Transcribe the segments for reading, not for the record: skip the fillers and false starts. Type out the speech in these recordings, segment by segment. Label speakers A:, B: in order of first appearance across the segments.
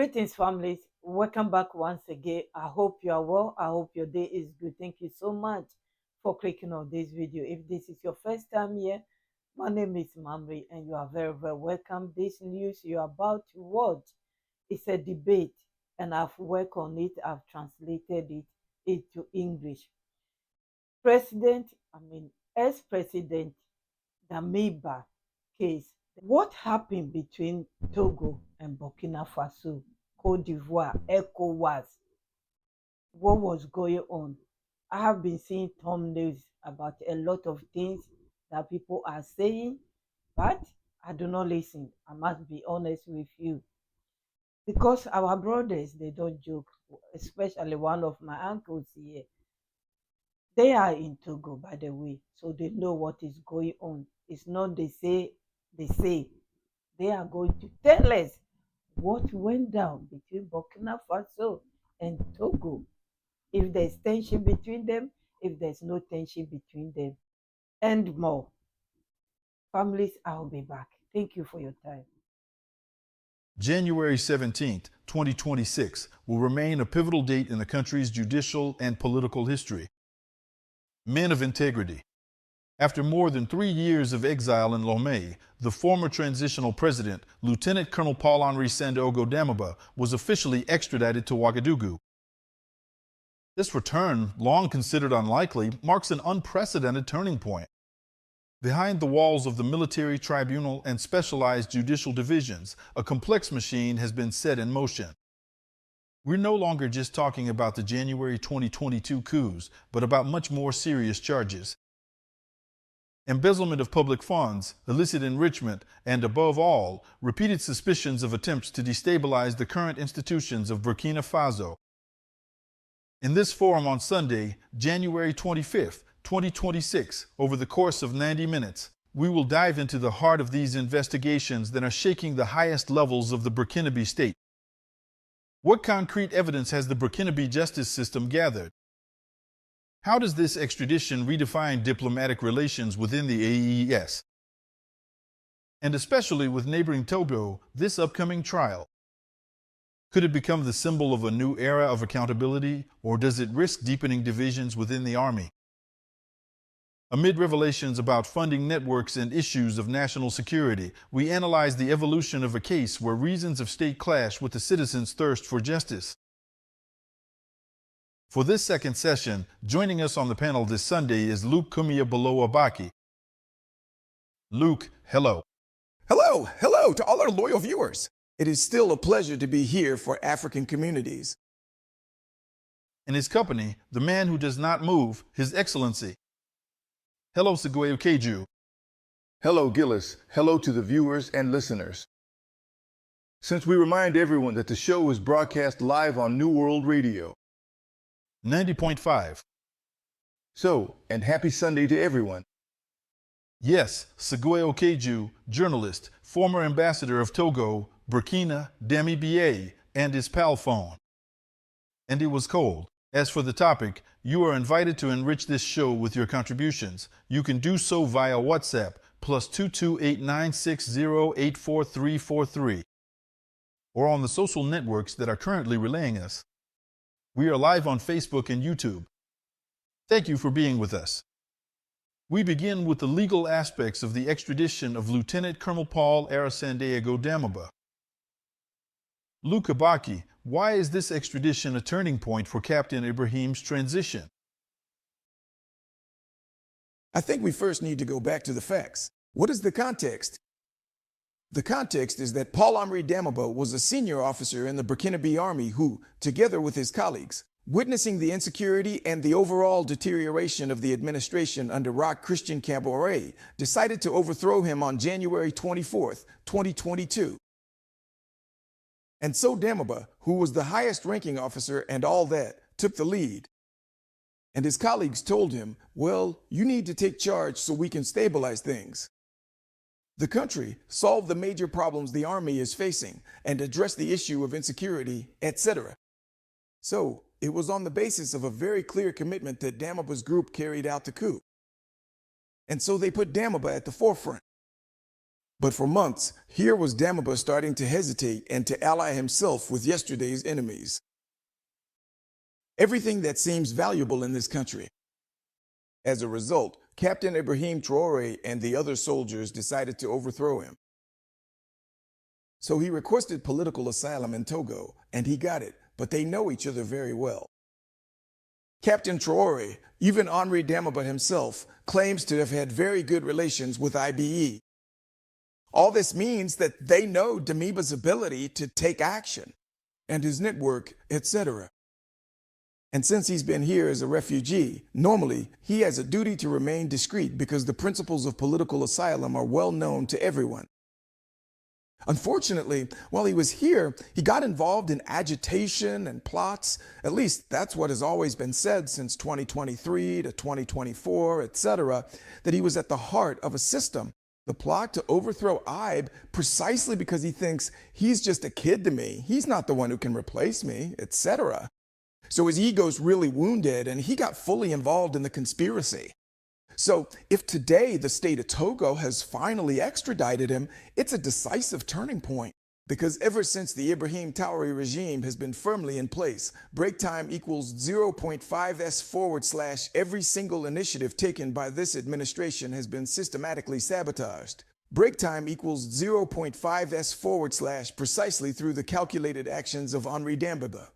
A: Greetings, families. Welcome back once again. I hope you are well. I hope your day is good. Thank you so much for clicking on this video. If this is your first time here, my name is Mamri and you are very, very welcome. This news you are about to watch is a debate and I've worked on it. I've translated it into English. Ex-President DAMIBA case. What happened between Togo and Burkina Faso, Cote d'Ivoire, ECOWAS? What was going on? I have been seeing thumbnails about a lot of things that people are saying, but I do not listen. I must be honest with you. Because our brothers, they don't joke, especially one of my uncles here. They are in Togo, by the way, so they know what is going on. It's not they say. They are going to tell us what went down between Burkina Faso and Togo. If there's tension between them, if there's no tension between them, and more. Families, I'll be back. Thank you for your time.
B: January 17th, 2026 will remain a pivotal date in the country's judicial and political history. Men of integrity. After more than 3 years of exile in Lomé, the former transitional president, Lieutenant Colonel Paul-Henri Sandaogo Damiba, was officially extradited to Ouagadougou. This return, long considered unlikely, marks an unprecedented turning point. Behind the walls of the military tribunal and specialized judicial divisions, a complex machine has been set in motion. We're no longer just talking about the January 2022 coups, but about much more serious charges. Embezzlement of public funds, illicit enrichment, and above all, repeated suspicions of attempts to destabilize the current institutions of Burkina Faso. In this forum on Sunday, January 25th, 2026, over the course of 90 minutes, we will dive into the heart of these investigations that are shaking the highest levels of the Burkinabe state. What concrete evidence has the Burkinabe justice system gathered? How does this extradition redefine diplomatic relations within the AES? And especially with neighboring Togo, this upcoming trial. Could it become the symbol of a new era of accountability, or does it risk deepening divisions within the army? Amid revelations about funding networks and issues of national security, we analyze the evolution of a case where reasons of state clash with the citizens' thirst for justice. For this second session, joining us on the panel this Sunday is Luke Kumia-Balowa-Baki. Luke, hello.
C: Hello to all our loyal viewers. It is still a pleasure to be here for African communities.
B: In his company, the man who does not move, His Excellency. Hello, Sigwe Okeju.
D: Hello, Gillis. Hello to the viewers and listeners. Since we remind everyone that the show is broadcast live on New World Radio
B: 90.5.
D: And happy Sunday to everyone.
B: Yes, Sigwe Okeju, journalist, former ambassador of Togo, Burkina, DAMIBA, and his pal phone. And it was cold. As for the topic, you are invited to enrich this show with your contributions. You can do so via WhatsApp, +22896084343, or on the social networks that are currently relaying us. We are live on Facebook and YouTube. Thank you for being with us. We begin with the legal aspects of the extradition of Lieutenant Colonel Paul-Henri Sandaogo Damiba. Luke Abaki, why is this extradition a turning point for Captain Ibrahim's transition?
C: I think we first need to go back to the facts. What is the context? The context is that Paul-Henri Damiba was a senior officer in the Burkinabe army who, together with his colleagues, witnessing the insecurity and the overall deterioration of the administration under Roch Christian Kabore, decided to overthrow him on January 24th, 2022. And so Damiba, who was the highest ranking officer and all that, took the lead. And his colleagues told him, well, you need to take charge so we can stabilize things. The country, solve the major problems the army is facing, and address the issue of insecurity, etc. So, it was on the basis of a very clear commitment that Damiba's group carried out the coup. And so they put Damiba at the forefront. But for months, here was DAMIBA starting to hesitate and to ally himself with yesterday's enemies. Everything that seems valuable in this country. As a result, Captain Ibrahim Traore and the other soldiers decided to overthrow him. So he requested political asylum in Togo, and he got it, but they know each other very well. Captain Traore, even Henri DAMIBA himself, claims to have had very good relations with IBE. All this means that they know DAMIBA's ability to take action, and his network, etc. And since he's been here as a refugee, normally he has a duty to remain discreet because the principles of political asylum are well known to everyone. Unfortunately, while he was here, he got involved in agitation and plots. At least that's what has always been said since 2023 to 2024, etc., that he was at the heart of a system, the plot to overthrow Ibe, precisely because he thinks he's just a kid to me, he's not the one who can replace me, etc. So his ego's really wounded and he got fully involved in the conspiracy. So if today the state of Togo has finally extradited him, it's a decisive turning point. Because ever since the Ibrahim Traore regime has been firmly in place, break time equals 0.5s/ every single initiative taken by this administration has been systematically sabotaged. Break time equals 0.5s/ precisely through the calculated actions of Henri DAMIBA.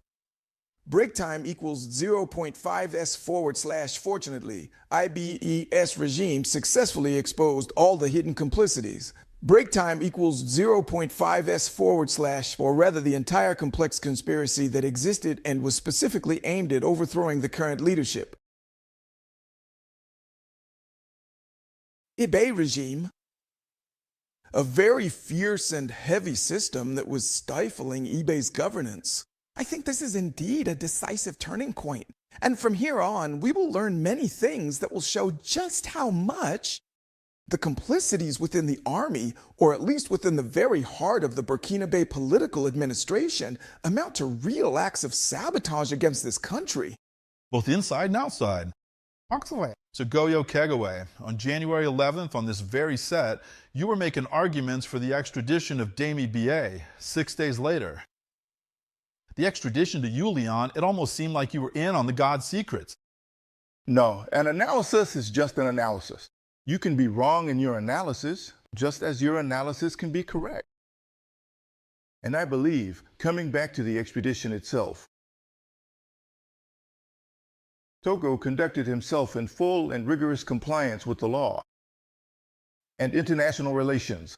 C: Break time equals 0.5s/ fortunately, IBE's regime successfully exposed all the hidden complicities. Break time equals 0.5s/, or rather the entire complex conspiracy that existed and was specifically aimed at overthrowing the current leadership. Ibe regime, a very fierce and heavy system that was stifling Ibe's governance. I think this is indeed a decisive turning point. And from here on, we will learn many things that will show just how much the complicities within the army, or at least within the very heart of the Burkina Faso political administration, amount to real acts of sabotage against this country.
B: Both inside and outside. So Goyo Kagawe, on January 11th, on this very set, you were making arguments for the extradition of DAMIBA 6 days later. The extradition to you, Leon, it almost seemed like you were in on the God's secrets.
D: No, an analysis is just an analysis. You can be wrong in your analysis, just as your analysis can be correct. And I believe, coming back to the extradition itself, Togo conducted himself in full and rigorous compliance with the law and international relations.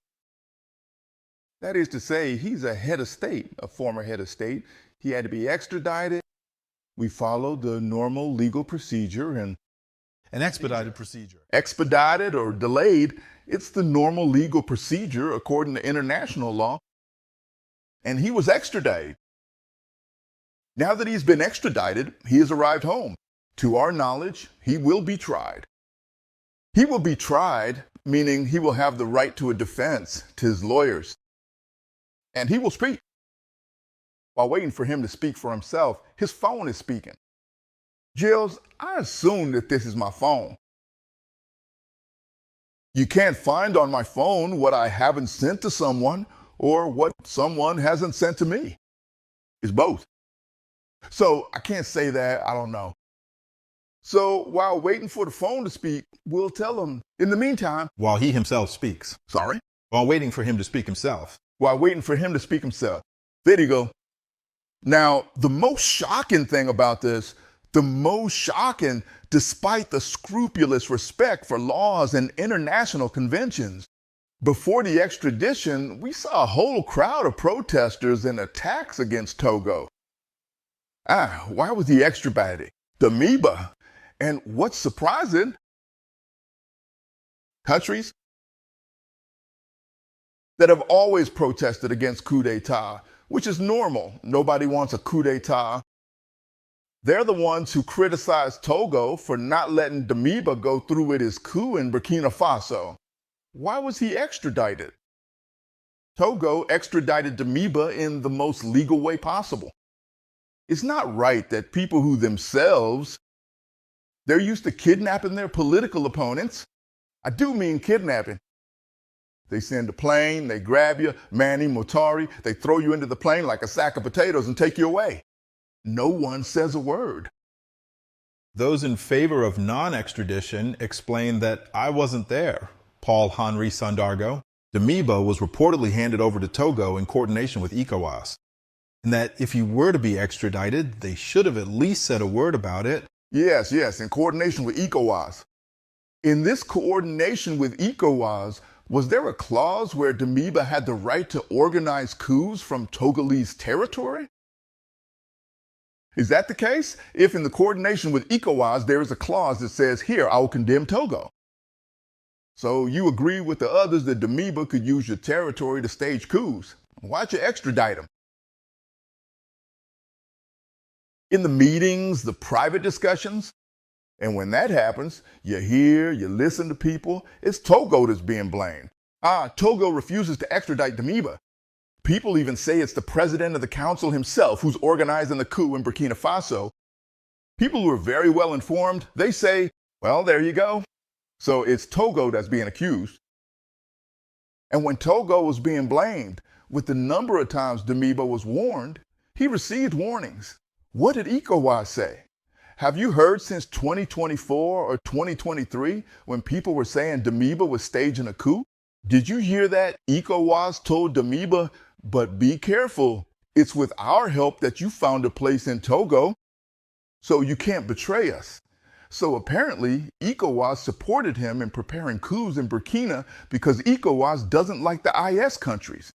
D: That is to say, he's a head of state, a former head of state. He had to be extradited. We followed the normal legal procedure and
B: An expedited procedure.
D: expedited or delayed. It's the normal legal procedure according to international law. And he was extradited. Now that he's been extradited, he has arrived home. To our knowledge, he will be tried. He will be tried, meaning he will have the right to a defense, to his lawyers. And he will speak. While waiting for him to speak for himself, his phone is speaking. Jills, I assume that this is my phone. You can't find on my phone what I haven't sent to someone or what someone hasn't sent to me. It's both. So I can't say that, I don't know. So while waiting for the phone to speak, we'll tell him. In the meantime,
B: While he himself speaks.
D: sorry,
B: While waiting for him to speak himself.
D: while waiting for him to speak himself. There you go. Now, the most shocking thing about this, despite the scrupulous respect for laws and international conventions, before the extradition, we saw a whole crowd of protesters and attacks against Togo. Why was he extradited? DAMIBA. And what's surprising, countries that have always protested against coup d'etat, which is normal. Nobody wants a coup d'etat. They're the ones who criticized Togo for not letting DAMIBA go through with his coup in Burkina Faso. Why was he extradited? Togo extradited DAMIBA in the most legal way possible. It's not right that people who themselves, they're used to kidnapping their political opponents. I do mean kidnapping. They send a plane, they grab you, Manny, Motari, they throw you into the plane like a sack of potatoes and take you away. No one says a word.
B: Those in favor of non-extradition explain that I wasn't there. Paul Henri Sandargo. Damiba was reportedly handed over to Togo in coordination with ECOWAS, and that if he were to be extradited, they should have at least said a word about it.
D: Yes, in coordination with ECOWAS. In this coordination with ECOWAS, was there a clause where Damiba had the right to organize coups from Togolese territory? Is that the case? If in the coordination with ECOWAS, there is a clause that says, here, I will condemn Togo. So you agree with the others that Damiba could use your territory to stage coups. Why'd you extradite him? In the meetings, the private discussions, and when that happens, you hear, you listen to people, it's Togo that's being blamed. Togo refuses to extradite Damiba. People even say it's the president of the council himself who's organizing the coup in Burkina Faso. People who are very well informed, they say, well, there you go. So it's Togo that's being accused. And when Togo was being blamed, with the number of times Damiba was warned, he received warnings. What did ECOWAS say? Have you heard since 2024 or 2023 when people were saying Damiba was staging a coup? Did you hear that ECOWAS told Damiba, but be careful, it's with our help that you found a place in Togo, so you can't betray us. So apparently, ECOWAS supported him in preparing coups in Burkina because ECOWAS doesn't like the IS countries.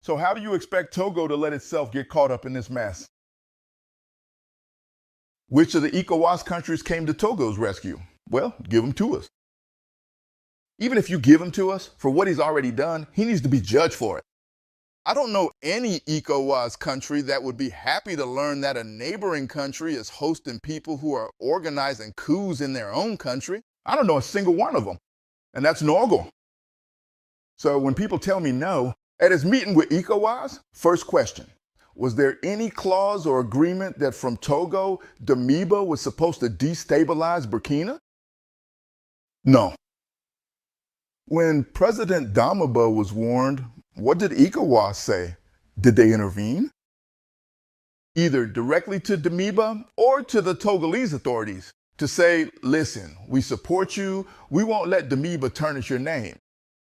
D: So how do you expect Togo to let itself get caught up in this mess? Which of the ECOWAS countries came to Togo's rescue? Well, give them to us. Even if you give him to us, for what he's already done, he needs to be judged for it. I don't know any ECOWAS country that would be happy to learn that a neighboring country is hosting people who are organizing coups in their own country. I don't know a single one of them. And that's Norgal. So when people tell me no, at his meeting with ECOWAS, first question, was there any clause or agreement that from Togo, Damiba was supposed to destabilize Burkina? No. When President Damiba was warned, what did ECOWAS say? Did they intervene? Either directly to Damiba or to the Togolese authorities to say, listen, we support you, we won't let Damiba tarnish your name.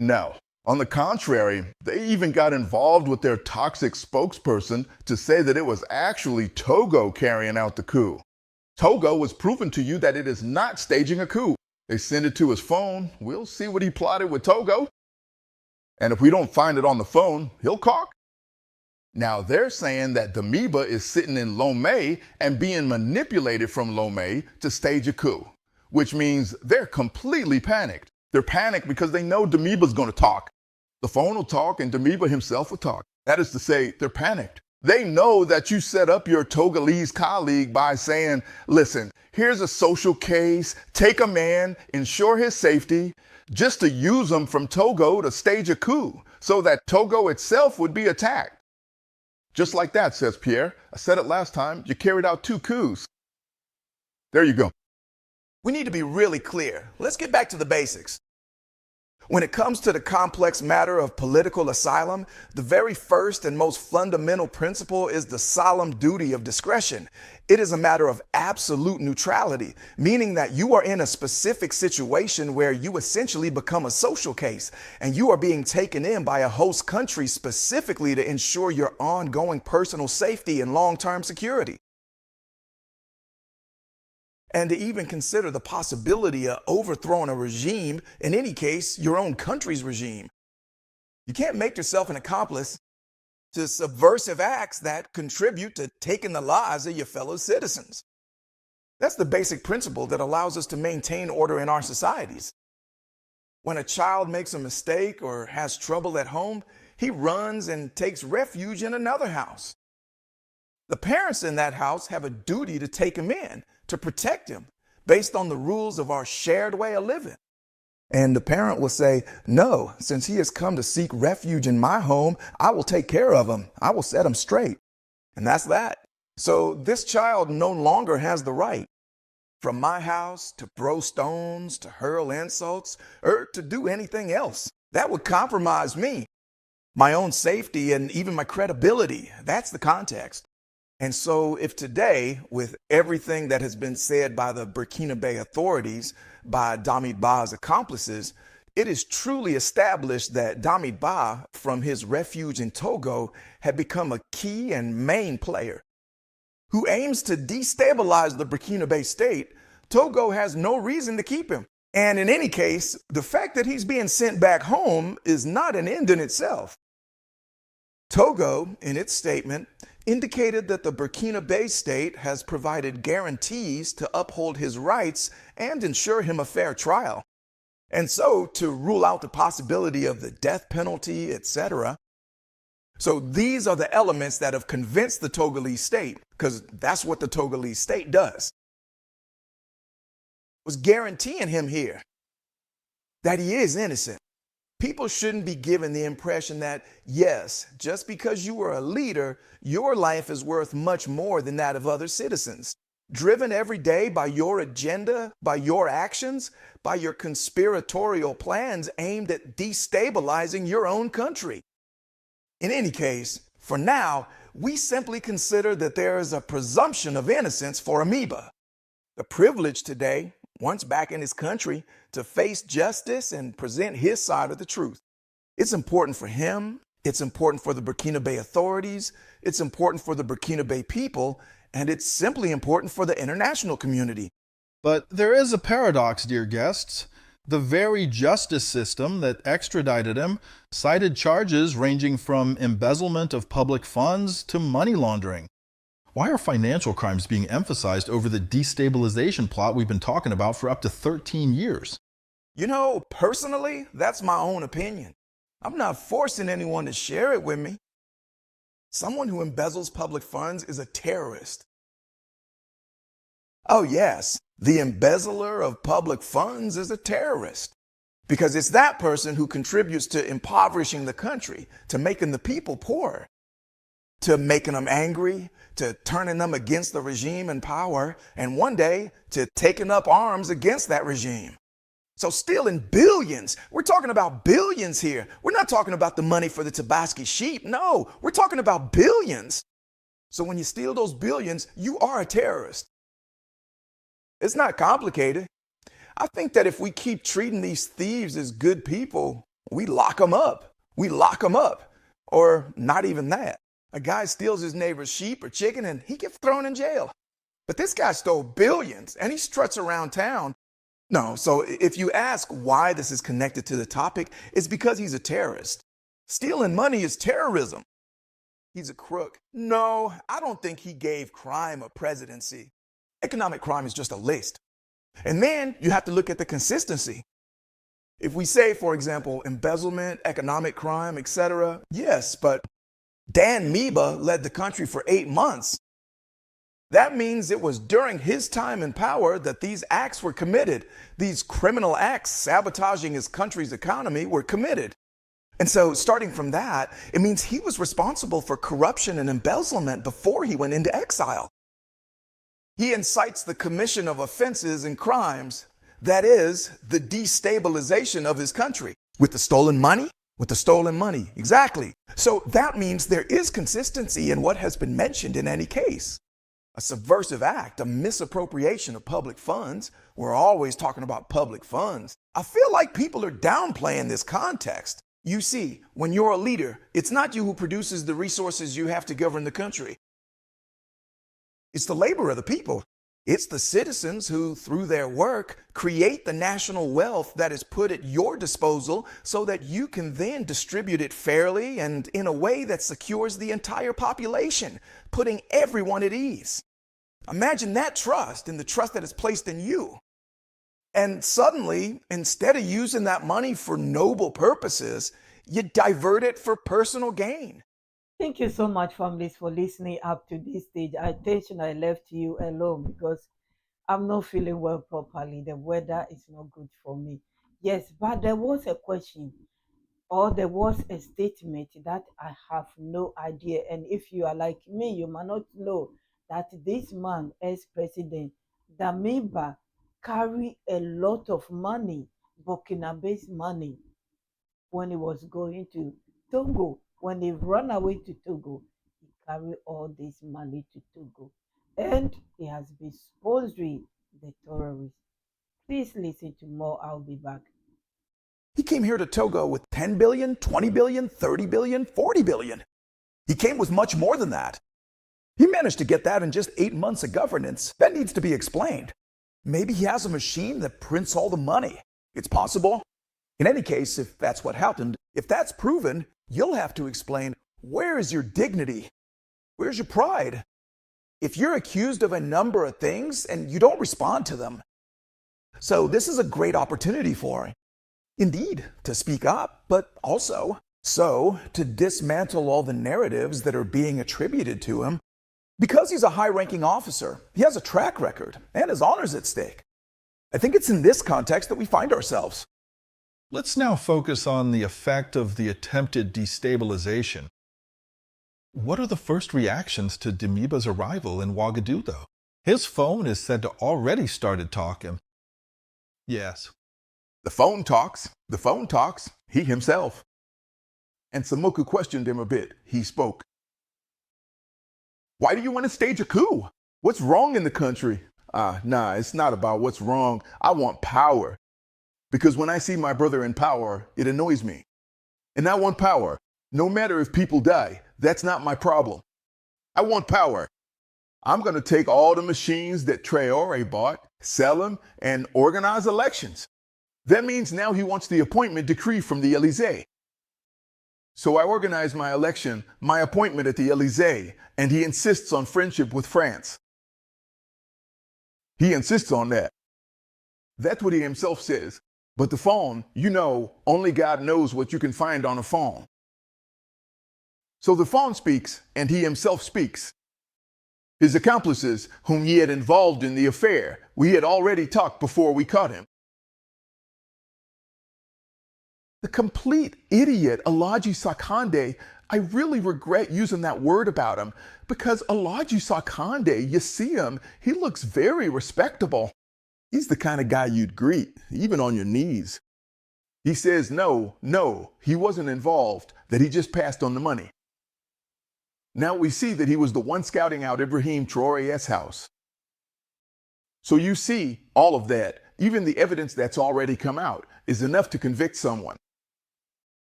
D: No. On the contrary, they even got involved with their toxic spokesperson to say that it was actually Togo carrying out the coup. Togo was proving to you that it is not staging a coup. They send it to his phone. We'll see what he plotted with Togo. And if we don't find it on the phone, he'll caulk. Now they're saying that Damiba is sitting in Lomé and being manipulated from Lomé to stage a coup, which means they're completely panicked. They're panicked because they know Damiba's going to talk. The phone will talk and Damiba himself will talk. That is to say, they're panicked. They know that you set up your Togolese colleague by saying, listen, here's a social case, take a man, ensure his safety, just to use him from Togo to stage a coup so that Togo itself would be attacked. Just like that, says Pierre. I said it last time, you carried out 2 coups. There you go.
C: We need to be really clear. Let's get back to the basics. When it comes to the complex matter of political asylum, the very first and most fundamental principle is the solemn duty of discretion. It is a matter of absolute neutrality, meaning that you are in a specific situation where you essentially become a social case, and you are being taken in by a host country specifically to ensure your ongoing personal safety and long-term security. And to even consider the possibility of overthrowing a regime, in any case, your own country's regime. You can't make yourself an accomplice to subversive acts that contribute to taking the lives of your fellow citizens. That's the basic principle that allows us to maintain order in our societies. When a child makes a mistake or has trouble at home, he runs and takes refuge in another house. The parents in that house have a duty to take him in, to protect him, based on the rules of our shared way of living. And the parent will say, no, since he has come to seek refuge in my home, I will take care of him. I will set him straight. And that's that. So this child no longer has the right from my house to throw stones, to hurl insults, or to do anything else. That would compromise me, my own safety, and even my credibility. That's the context. And so if today, with everything that has been said by the Burkina Faso authorities, by DAMIBA's accomplices, it is truly established that DAMIBA, from his refuge in Togo, had become a key and main player who aims to destabilize the Burkina Faso state. Togo has no reason to keep him. And in any case, the fact that he's being sent back home is not an end in itself. Togo, in its statement, indicated that the Burkina Faso state has provided guarantees to uphold his rights and ensure him a fair trial. And so to rule out the possibility of the death penalty, etc. So these are the elements that have convinced the Togolese state, because that's what the Togolese state does, was guaranteeing him here that he is innocent. People shouldn't be given the impression that, yes, just because you are a leader, your life is worth much more than that of other citizens. Driven every day by your agenda, by your actions, by your conspiratorial plans aimed at destabilizing your own country. In any case, for now, we simply consider that there is a presumption of innocence for Amoeba. The privilege today, once back in his country, to face justice and present his side of the truth. It's important for him, it's important for the Burkina Faso authorities, it's important for the Burkina Faso people, and it's simply important for the international community.
B: But there is a paradox, dear guests. The very justice system that extradited him cited charges ranging from embezzlement of public funds to money laundering. Why are financial crimes being emphasized over the destabilization plot we've been talking about for up to 13 years?
C: You know, personally, that's my own opinion. I'm not forcing anyone to share it with me. Someone who embezzles public funds is a terrorist. Oh yes, the embezzler of public funds is a terrorist, because it's that person who contributes to impoverishing the country, to making the people poorer, to making them angry, to turning them against the regime in power, and one day to taking up arms against that regime. So stealing billions, we're talking about billions here. We're not talking about the money for the Tabaski sheep. No, we're talking about billions. So when you steal those billions, you are a terrorist. It's not complicated. I think that if we keep treating these thieves as good people, we lock them up. We lock them up. Or not even that. A guy steals his neighbor's sheep or chicken and he gets thrown in jail. But this guy stole billions and he struts around town. No, so if you ask why this is connected to the topic, it's because he's a terrorist. Stealing money is terrorism. He's a crook. No, I don't think he gave crime a presidency. Economic crime is just a list. And then you have to look at the consistency. If we say, for example, embezzlement, economic crime, etc., yes, but DAMIBA led the country for 8 months. That means it was during his time in power that these acts were committed. These criminal acts sabotaging his country's economy were committed. And so starting from that, it means he was responsible for corruption and embezzlement before he went into exile. He incites the commission of offenses and crimes, that is, the destabilization of his country. With the stolen money? With the stolen money, exactly. So that means there is consistency in what has been mentioned in any case. A subversive act, a misappropriation of public funds. We're always talking about public funds. I feel like people are downplaying this context. You see, when you're a leader, it's not you who produces the resources you have to govern the country. It's the labor of the people. It's the citizens who, through their work, create the national wealth that is put at your disposal so that you can then distribute it fairly and in a way that secures the entire population, putting everyone at ease. Imagine that trust and the trust that is placed in you. And suddenly, instead of using that money for noble purposes, you divert it for personal gain.
A: Thank you so much, families, for listening up to this stage. I intentionally left you alone because I'm not feeling well properly. The weather is not good for me. Yes, but there was a question or there was a statement that I have no idea. And if you are like me, you might not know that this man, ex-president DAMIBA, carry a lot of money, Burkina Faso money. when he was going to Togo. When he ran away to Togo, he carried all this money to Togo. And he has been sponsoring the terrorists. Please listen to more. I'll be back.
C: He came here to Togo with 10 billion, 20 billion, 30 billion, 40 billion. He came with much more than that. He managed to get that in just 8 months of governance. That needs to be explained. Maybe he has a machine that prints all the money. It's possible. In any case, if that's what happened, if that's proven, you'll have to explain, where is your dignity? Where's your pride? If you're accused of a number of things and you don't respond to them. So this is a great opportunity for him. Indeed, to speak up, but also to dismantle all the narratives that are being attributed to him. Because he's a high-ranking officer, he has a track record, and his honor's at stake. I think it's in this context that we find ourselves.
B: Let's now focus on the effect of the attempted destabilization. What are the first reactions to Damiba's arrival in Ouagadougou? His phone is said to already started talking. Yes.
D: The phone talks. The phone talks. He himself. And Samuku questioned him a bit. He spoke. Why do you want to stage a coup? What's wrong in the country? Nah, it's not about what's wrong. I want power. Because when I see my brother in power, it annoys me. And I want power. No matter if people die, that's not my problem. I want power. I'm going to take all the machines that Traore bought, sell them, and organize elections. That means now he wants the appointment decree from the Élysée. So I organize my election, my appointment at the Élysée, and he insists on friendship with France. He insists on that. That's what he himself says. But the phone, you know, only God knows what you can find on a phone. So the phone speaks, and he himself speaks. His accomplices, whom he had involved in the affair, we had already talked before we caught him. The complete idiot Alhaji Sakande, I really regret using that word about him, because Alhaji Sakande, you see him, he looks very respectable. He's the kind of guy you'd greet, even on your knees. He says no, he wasn't involved, that he just passed on the money. Now we see that he was the one scouting out Ibrahim Traore's house. So you see, all of that, even the evidence that's already come out, is enough to convict someone.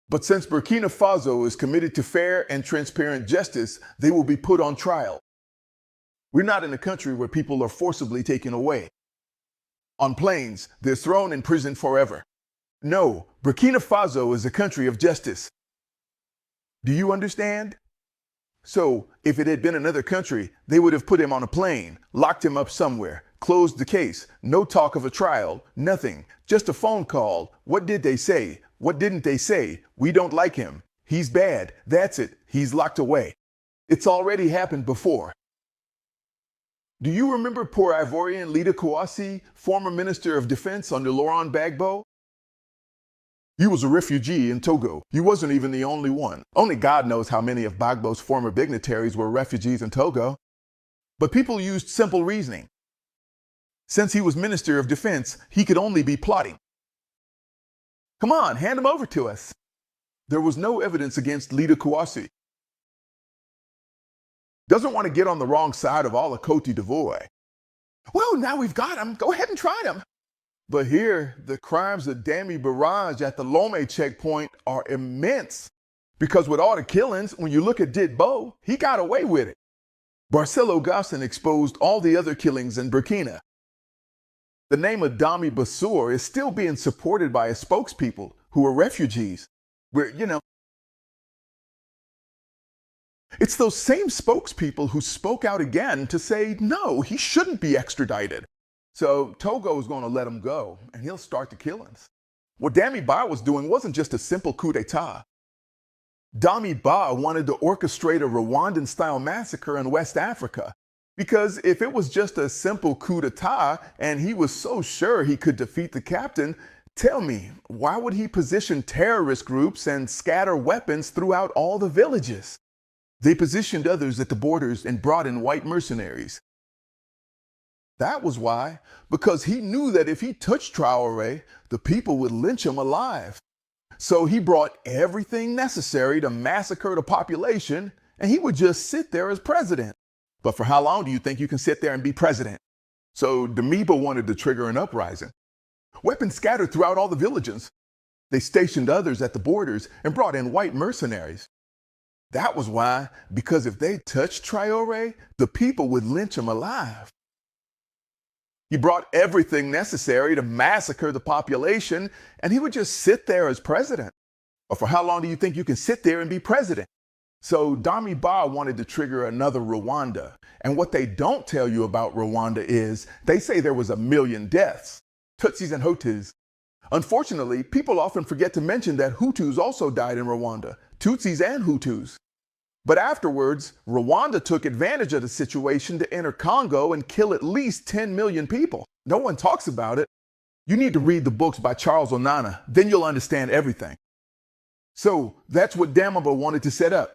D: But since Burkina Faso is committed to fair and transparent justice, they will be put on trial. We're not in a country where people are forcibly taken away. On planes, they're thrown in prison forever. No, Burkina Faso is a country of justice. Do you understand? So, if it had been another country, they would have put him on a plane, locked him up somewhere, closed the case, no talk of a trial, nothing, just a phone call. What did they say? What didn't they say? We don't like him. He's bad. That's it. He's locked away. It's already happened before. Do you remember poor Ivorian Lida Kouassi, former Minister of Defense under Laurent Gbagbo? He was a refugee in Togo. He wasn't even the only one. Only God knows how many of Gbagbo's former dignitaries were refugees in Togo. But people used simple reasoning. Since he was Minister of Defense, he could only be plotting. Come on, hand him over to us. There was no evidence against Lida Kouassi. Doesn't want to get on the wrong side of all of Côte d'Ivoire. Well, now we've got him. Go ahead and try him. But here, the crimes of Dami Barrage at the Lomé checkpoint are immense. Because with all the killings, when you look at Ditbo, he got away with it. Barcelo Gasson exposed all the other killings in Burkina. The name of Dami Bassour is still being supported by his spokespeople who are refugees. It's those same spokespeople who spoke out again to say, no, he shouldn't be extradited. So Togo is going to let him go, and he'll start the killings. What Damiba was doing wasn't just a simple coup d'etat. Damiba wanted to orchestrate a Rwandan-style massacre in West Africa. Because if it was just a simple coup d'etat and he was so sure he could defeat the captain, tell me, why would he position terrorist groups and scatter weapons throughout all the villages? They positioned others at the borders and brought in white mercenaries. That was why, because he knew that if he touched Traore, the people would lynch him alive. So he brought everything necessary to massacre the population, and he would just sit there as president. But for how long do you think you can sit there and be president? So DAMIBA wanted to trigger an uprising. Weapons scattered throughout all the villages. They stationed others at the borders and brought in white mercenaries. That was why, because if they touched Traore, the people would lynch him alive. He brought everything necessary to massacre the population, and he would just sit there as president. Or for how long do you think you can sit there and be president? So DAMIBA wanted to trigger another Rwanda. And what they don't tell you about Rwanda is they say there was 1 million deaths, Tutsis and Hutus. Unfortunately, people often forget to mention that Hutus also died in Rwanda, Tutsis and Hutus. But afterwards, Rwanda took advantage of the situation to enter Congo and kill at least 10 million people. No one talks about it. You need to read the books by Charles Onana, then you'll understand everything. So that's what DAMIBA wanted to set up.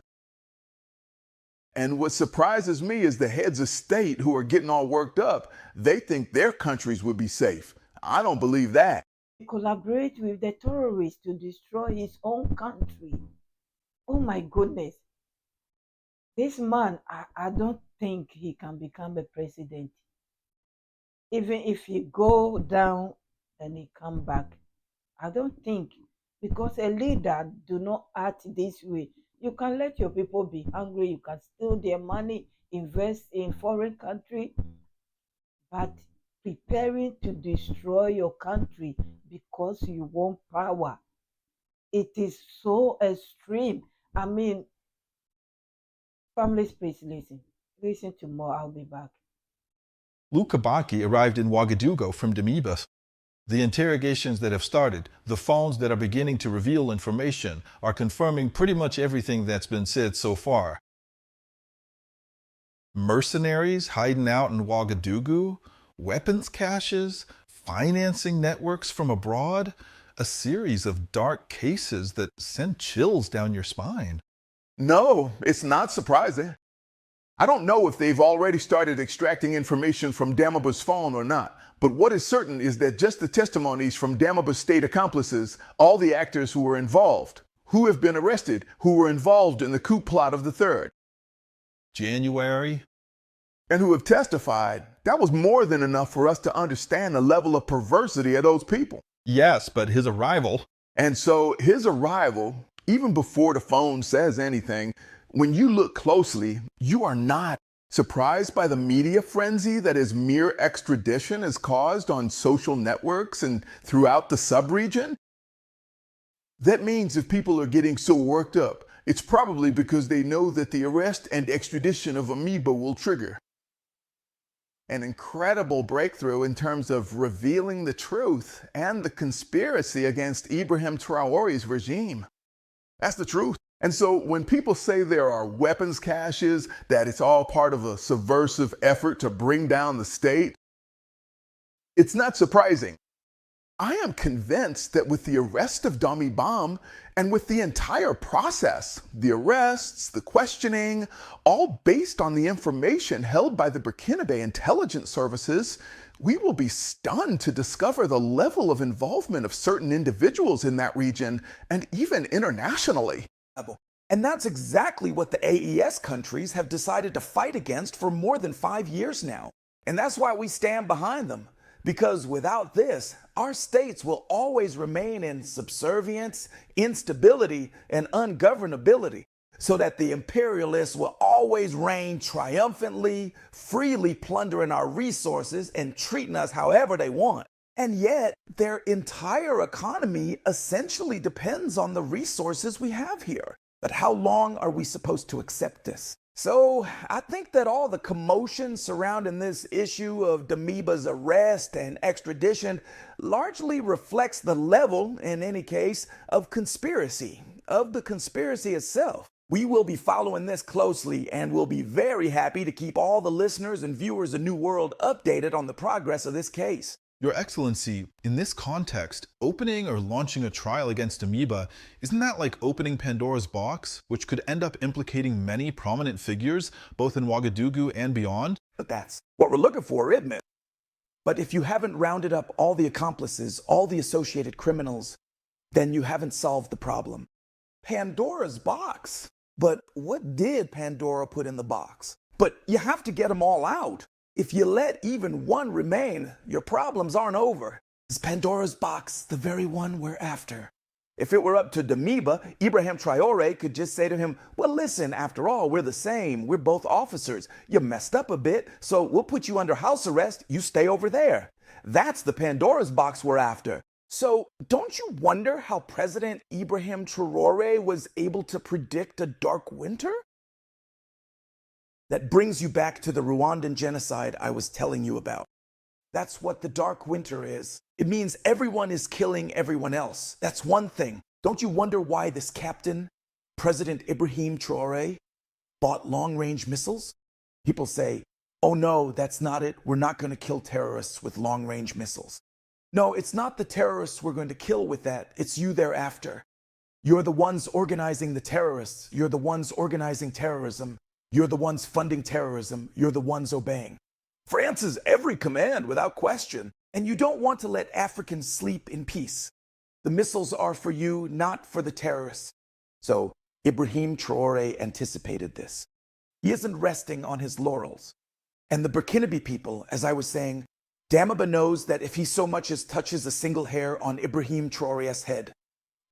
D: And what surprises me is the heads of state who are getting all worked up. They think their countries would be safe. I don't believe that.
A: Collaborate with the terrorists to destroy his own country. Oh my goodness. This man, I don't think he can become a president. Even if he go down and he come back, I don't think, because a leader do not act this way. You can let your people be hungry, you can steal their money, invest in foreign country, but preparing to destroy your country because you want power, it is so extreme. I mean, families, please listen to more. I'll be back.
B: Luca Bacchi arrived in Ouagadougou from DAMIBA. The interrogations that have started, the phones that are beginning to reveal information, are confirming pretty much everything that's been said so far. Mercenaries hiding out in Ouagadougou, weapons caches, financing networks from abroad, a series of dark cases that send chills down your spine.
D: No, it's not surprising. I don't know if they've already started extracting information from DAMIBA's phone or not, but what is certain is that just the testimonies from DAMIBA's state accomplices, all the actors who were involved, who have been arrested, who were involved in the coup plot of the 3rd,
B: January,
D: and who have testified, that was more than enough for us to understand the level of perversity of those people.
B: Yes, but his arrival.
D: And so his arrival, even before the phone says anything, when you look closely, you are not surprised by the media frenzy that his mere extradition has caused on social networks and throughout the sub-region. That means if people are getting so worked up, it's probably because they know that the arrest and extradition of DAMIBA will trigger an incredible breakthrough in terms of revealing the truth and the conspiracy against Ibrahim Traore's regime. That's the truth. And so when people say there are weapons caches, that it's all part of a subversive effort to bring down the state, it's not surprising. I am convinced that with the arrest of DAMIBA and with the entire process, the arrests, the questioning, all based on the information held by the Burkinabe intelligence services, we will be stunned to discover the level of involvement of certain individuals in that region and even internationally.
C: And that's exactly what the AES countries have decided to fight against for more than 5 years now. And that's why we stand behind them. Because without this, our states will always remain in subservience, instability, and ungovernability, so that the imperialists will always reign triumphantly, freely plundering our resources and treating us however they want. And yet, their entire economy essentially depends on the resources we have here. But how long are we supposed to accept this? So I think that all the commotion surrounding this issue of DAMIBA's arrest and extradition largely reflects the level, in any case, of conspiracy, of the conspiracy itself. We will be following this closely and will be very happy to keep all the listeners and viewers of New World updated on the progress of this case.
B: Your Excellency, in this context, opening or launching a trial against DAMIBA, isn't that like opening Pandora's box, which could end up implicating many prominent figures, both in Ouagadougou and beyond?
C: But that's what we're looking for, isn't it? But if you haven't rounded up all the accomplices, all the associated criminals, then you haven't solved the problem. Pandora's box. But what did Pandora put in the box? But you have to get them all out. If you let even one remain, your problems aren't over. Is Pandora's box the very one we're after? If it were up to DAMIBA, Ibrahim Traore could just say to him, well, listen, after all, we're the same. We're both officers. You messed up a bit, so we'll put you under house arrest. You stay over there. That's the Pandora's box we're after. So don't you wonder how President Ibrahim Traore was able to predict a dark winter? That brings you back to the Rwandan genocide I was telling you about. That's what the dark winter is. It means everyone is killing everyone else. That's one thing. Don't you wonder why this captain, President Ibrahim Traore, bought long-range missiles? People say, oh no, that's not it. We're not going to kill terrorists with long-range missiles. No, it's not the terrorists we're going to kill with that. It's you thereafter. You're the ones organizing the terrorists. You're the ones organizing terrorism. You're the ones funding terrorism. You're the ones obeying. France is every command without question. And you don't want to let Africans sleep in peace. The missiles are for you, not for the terrorists. So Ibrahim Traore anticipated this. He isn't resting on his laurels. And the Burkinabe people, as I was saying, DAMIBA knows that if he so much as touches a single hair on Ibrahim Traore's head,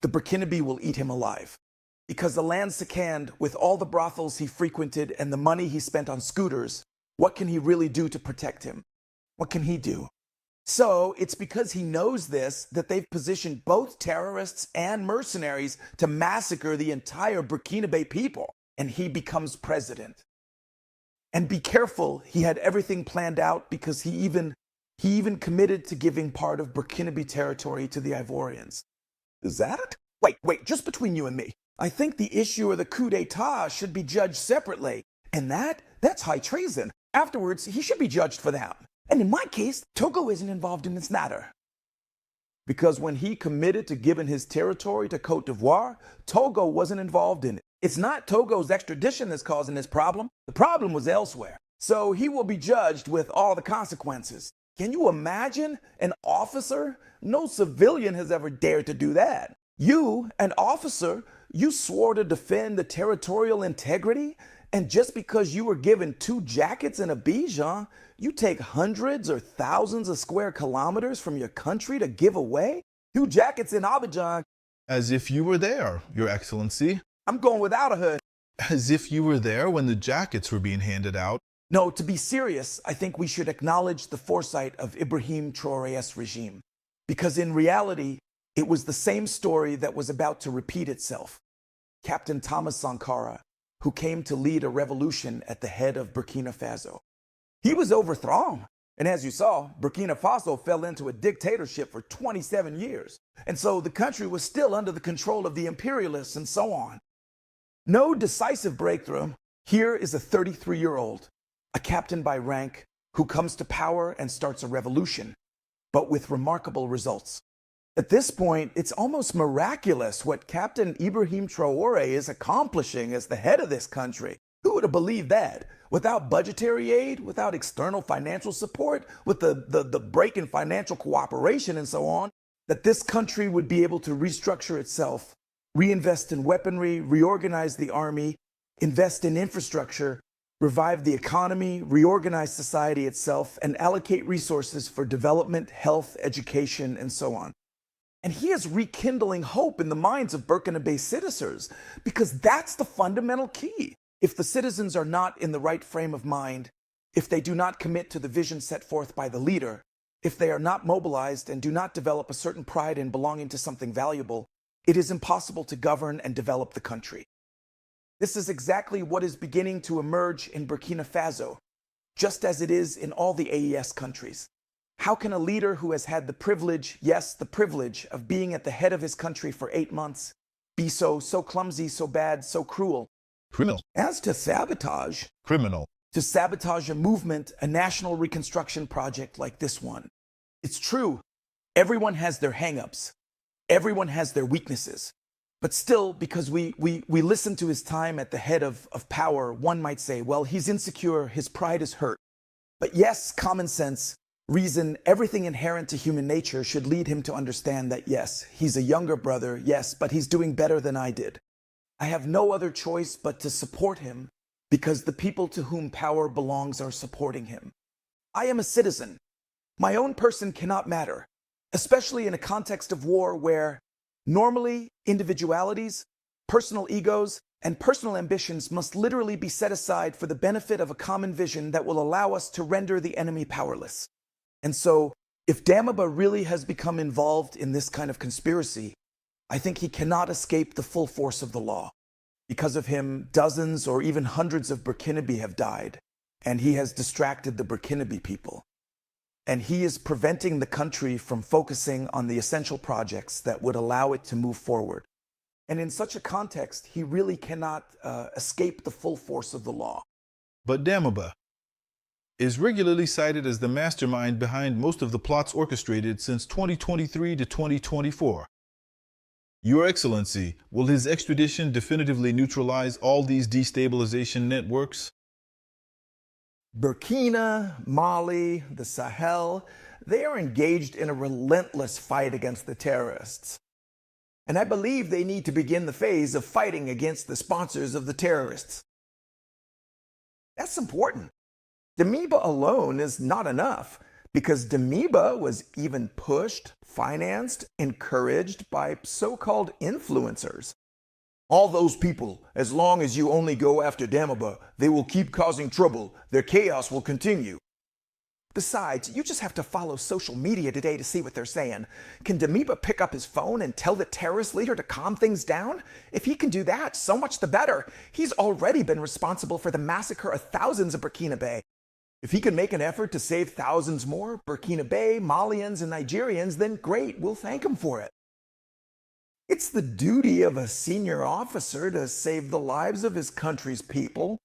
C: the Burkinabe will eat him alive. Because Alassane Sakand, with all the brothels he frequented and the money he spent on scooters, what can he really do to protect him? What can he do? So it's because he knows this that they've positioned both terrorists and mercenaries to massacre the entire Burkinabe people, and he becomes president. And be careful, he had everything planned out because he even committed to giving part of Burkinabe territory to the Ivorians. Is that it? Wait, just between you and me. I think the issue of the coup d'etat should be judged separately. And that's high treason. Afterwards, he should be judged for that. And in my case, Togo isn't involved in this matter. Because when he committed to giving his territory to Côte d'Ivoire, Togo wasn't involved in it. It's not Togo's extradition that's causing this problem. The problem was elsewhere. So he will be judged with all the consequences. Can you imagine an officer? No civilian has ever dared to do that. You, an officer, you swore to defend the territorial integrity, and just because you were given 2 jackets in Abidjan, you take hundreds or thousands of square kilometers from your country to give away? 2 jackets in Abidjan.
B: As if you were there, Your Excellency.
C: I'm going without a hood.
B: As if you were there when the jackets were being handed out.
C: No, to be serious, I think we should acknowledge the foresight of Ibrahim Traore's regime. Because in reality, it was the same story that was about to repeat itself. Captain Thomas Sankara, who came to lead a revolution at the head of Burkina Faso. He was overthrown. And as you saw, Burkina Faso fell into a dictatorship for 27 years. And so the country was still under the control of the imperialists and so on. No decisive breakthrough. Here is a 33-year-old, a captain by rank, who comes to power and starts a revolution, but with remarkable results. At this point, it's almost miraculous what Captain Ibrahim Traore is accomplishing as the head of this country. Who would have believed that? Without budgetary aid, without external financial support, with the break in financial cooperation and so on, that this country would be able to restructure itself, reinvest in weaponry, reorganize the army, invest in infrastructure, revive the economy, reorganize society itself, and allocate resources for development, health, education, and so on. And he is rekindling hope in the minds of Burkinabe citizens, because that's the fundamental key. If the citizens are not in the right frame of mind, if they do not commit to the vision set forth by the leader, if they are not mobilized and do not develop a certain pride in belonging to something valuable, it is impossible to govern and develop the country. This is exactly what is beginning to emerge in Burkina Faso, just as it is in all the AES countries. How can a leader who has had the privilege, yes, the privilege, of being at the head of his country for 8 months, be so clumsy, so bad, so cruel?
B: Criminal.
C: As to sabotage.
B: Criminal.
C: To sabotage a movement, a national reconstruction project like this one. It's true, everyone has their hang-ups. Everyone has their weaknesses. But still, because we listen to his time at the head of power, one might say, well, he's insecure, his pride is hurt. But yes, common sense, reason everything inherent to human nature should lead him to understand that, yes, he's a younger brother, yes, but he's doing better than I did. I have no other choice but to support him because the people to whom power belongs are supporting him. I am a citizen. My own person cannot matter, especially in a context of war where normally individualities, personal egos, and personal ambitions must literally be set aside for the benefit of a common vision that will allow us to render the enemy powerless. And so, if DAMIBA really has become involved in this kind of conspiracy, I think he cannot escape the full force of the law. Because of him, dozens or even hundreds of Burkinabe have died, and he has distracted the Burkinabe people. And he is preventing the country from focusing on the essential projects that would allow it to move forward. And in such a context, he really cannot escape the full force of the law.
B: But DAMIBA is regularly cited as the mastermind behind most of the plots orchestrated since 2023 to 2024. Your Excellency, will his extradition definitively neutralize all these destabilisation networks?
C: Burkina, Mali, the Sahel, they are engaged in a relentless fight against the terrorists. And I believe they need to begin the phase of fighting against the sponsors of the terrorists. That's important. DAMIBA alone is not enough, because DAMIBA was even pushed, financed, encouraged by so-called influencers. All those people, as long as you only go after DAMIBA, they will keep causing trouble. Their chaos will continue. Besides, you just have to follow social media today to see what they're saying. Can DAMIBA pick up his phone and tell the terrorist leader to calm things down? If he can do that, so much the better. He's already been responsible for the massacre of thousands of Burkinabe. If he can make an effort to save thousands more Burkinabe, Malians, and Nigerians, then great, we'll thank him for it. It's the duty of a senior officer to save the lives of his country's people.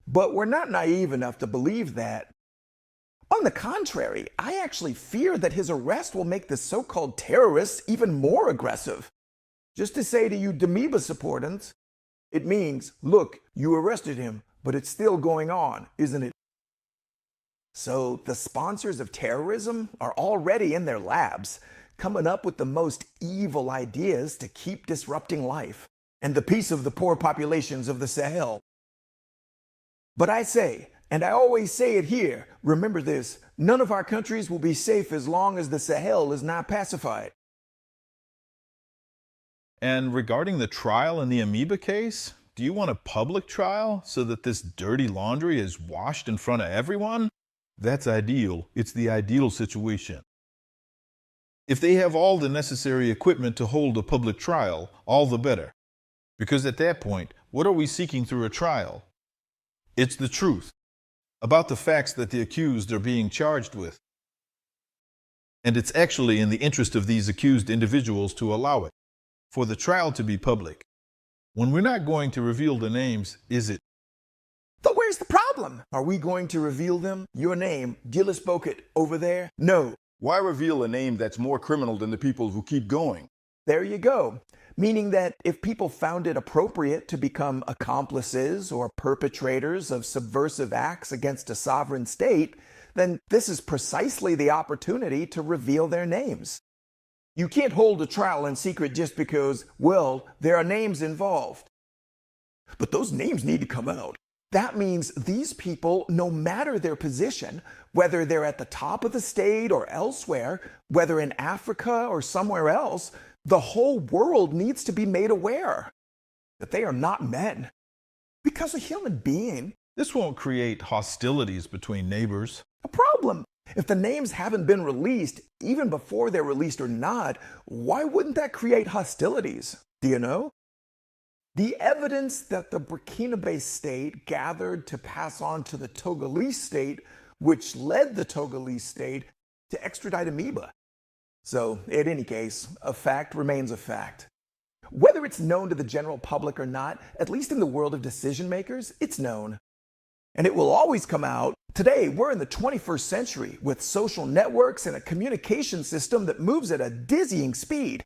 C: But we're not naive enough to believe that. On the contrary, I actually fear that his arrest will make the so-called terrorists even more aggressive. Just to say to you DAMIBA supporters, it means, look, you arrested him, but it's still going on, isn't it? So the sponsors of terrorism are already in their labs, coming up with the most evil ideas to keep disrupting life and the peace of the poor populations of the Sahel. But I say, and I always say it here, remember this, none of our countries will be safe as long as the Sahel is not pacified.
B: And regarding the trial in the Amoeba case, do you want a public trial so that this dirty laundry is washed in front of everyone? That's ideal. It's the ideal situation. If they have all the necessary equipment to hold a public trial, all the better. Because at that point, what are we seeking through a trial? It's the truth about the facts that the accused are being charged with. And it's actually in the interest of these accused individuals to allow it, for the trial to be public. When we're not going to reveal the names, is it?
C: But where's the problem? Are we going to reveal them? Your name, Gillis Boket, over there? No.
D: Why reveal a name that's more criminal than the people who keep going?
C: There you go. Meaning that if people found it appropriate to become accomplices or perpetrators of subversive acts against a sovereign state, then this is precisely the opportunity to reveal their names. You can't hold a trial in secret just because, well, there are names involved. But those names need to come out. That means these people, no matter their position, whether they're at the top of the state or elsewhere, whether in Africa or somewhere else, the whole world needs to be made aware that they are not men. Because a human being.
B: This won't create hostilities between neighbors.
C: A problem. If the names haven't been released, even before they're released or not, why wouldn't that create hostilities? Do you know? The evidence that the Burkinabe state gathered to pass on to the Togolese state, which led the Togolese state to extradite DAMIBA. So, in any case, a fact remains a fact. Whether it's known to the general public or not, at least in the world of decision makers, it's known. And it will always come out. Today, we're in the 21st century with social networks and a communication system that moves at a dizzying speed.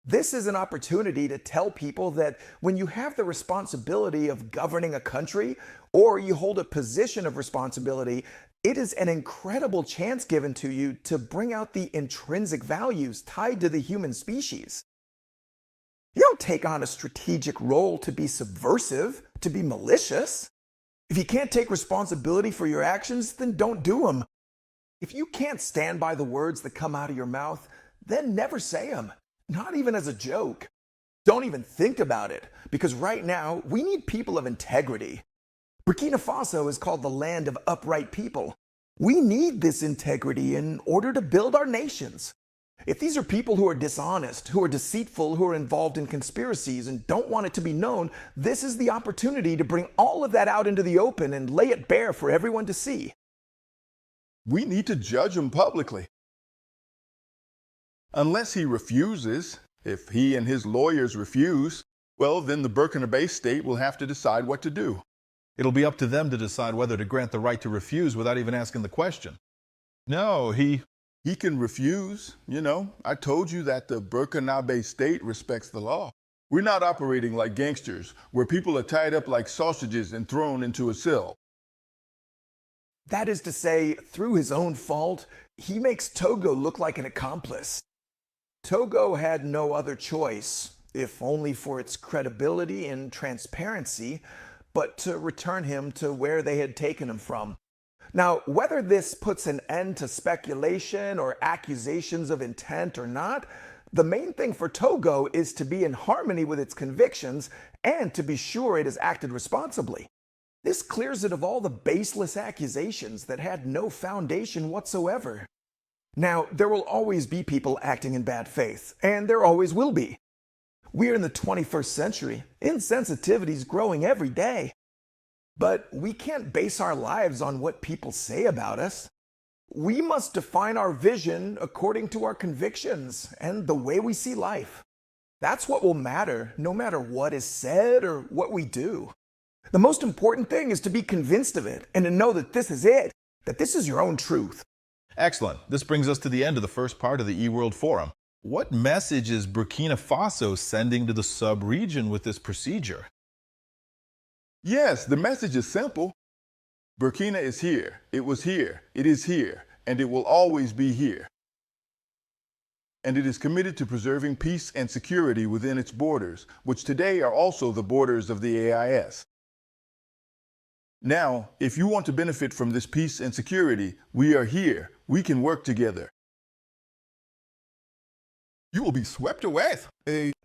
C: This is an opportunity to tell people that when you have the responsibility of governing a country or you hold a position of responsibility, It is an incredible chance given to you to bring out the intrinsic values tied to the human species. You don't take on a strategic role to be subversive, to be malicious. If you can't take responsibility for your actions, then don't do them. If you can't stand by the words that come out of your mouth, then never say them, not even as a joke. Don't even think about it, because right now we need people of integrity. Burkina Faso is called the land of upright people. We need this integrity in order to build our nations. If these are people who are dishonest, who are deceitful, who are involved in conspiracies and don't want it to be known, this is the opportunity to bring all of that out into the open and lay it bare for everyone to see.
D: We need to judge him publicly. Unless he refuses, if he and his lawyers refuse, well, then the Burkina Faso state will have to decide what to do.
B: It'll be up to them to decide whether to grant the right to refuse without even asking the question. No, he
D: can refuse. You know, I told you that the Burkina Faso state respects the law. We're not operating like gangsters, where people are tied up like sausages and thrown into a cell.
C: That is to say, through his own fault, he makes Togo look like an accomplice. Togo had no other choice, if only for its credibility and transparency, but to return him to where they had taken him from. Now, whether this puts an end to speculation or accusations of intent or not, the main thing for Togo is to be in harmony with its convictions and to be sure it has acted responsibly. This clears it of all the baseless accusations that had no foundation whatsoever. Now, there will always be people acting in bad faith, and there always will be. We are in the 21st century. Insensitivity is growing every day. But we can't base our lives on what people say about us. We must define our vision according to our convictions and the way we see life. That's what will matter, no matter what is said or what we do. The most important thing is to be convinced of it and to know that this is it, that this is your own truth.
B: Excellent. This brings us to the end of the first part of the eWorld Forum. What message is Burkina Faso sending to the sub-region with this procedure?
D: Yes, the message is simple. Burkina is here, it was here, it is here, and it will always be here. And it is committed to preserving peace and security within its borders, which today are also the borders of the AIS. Now, if you want to benefit from this peace and security, we are here. We can work together. You will be swept away.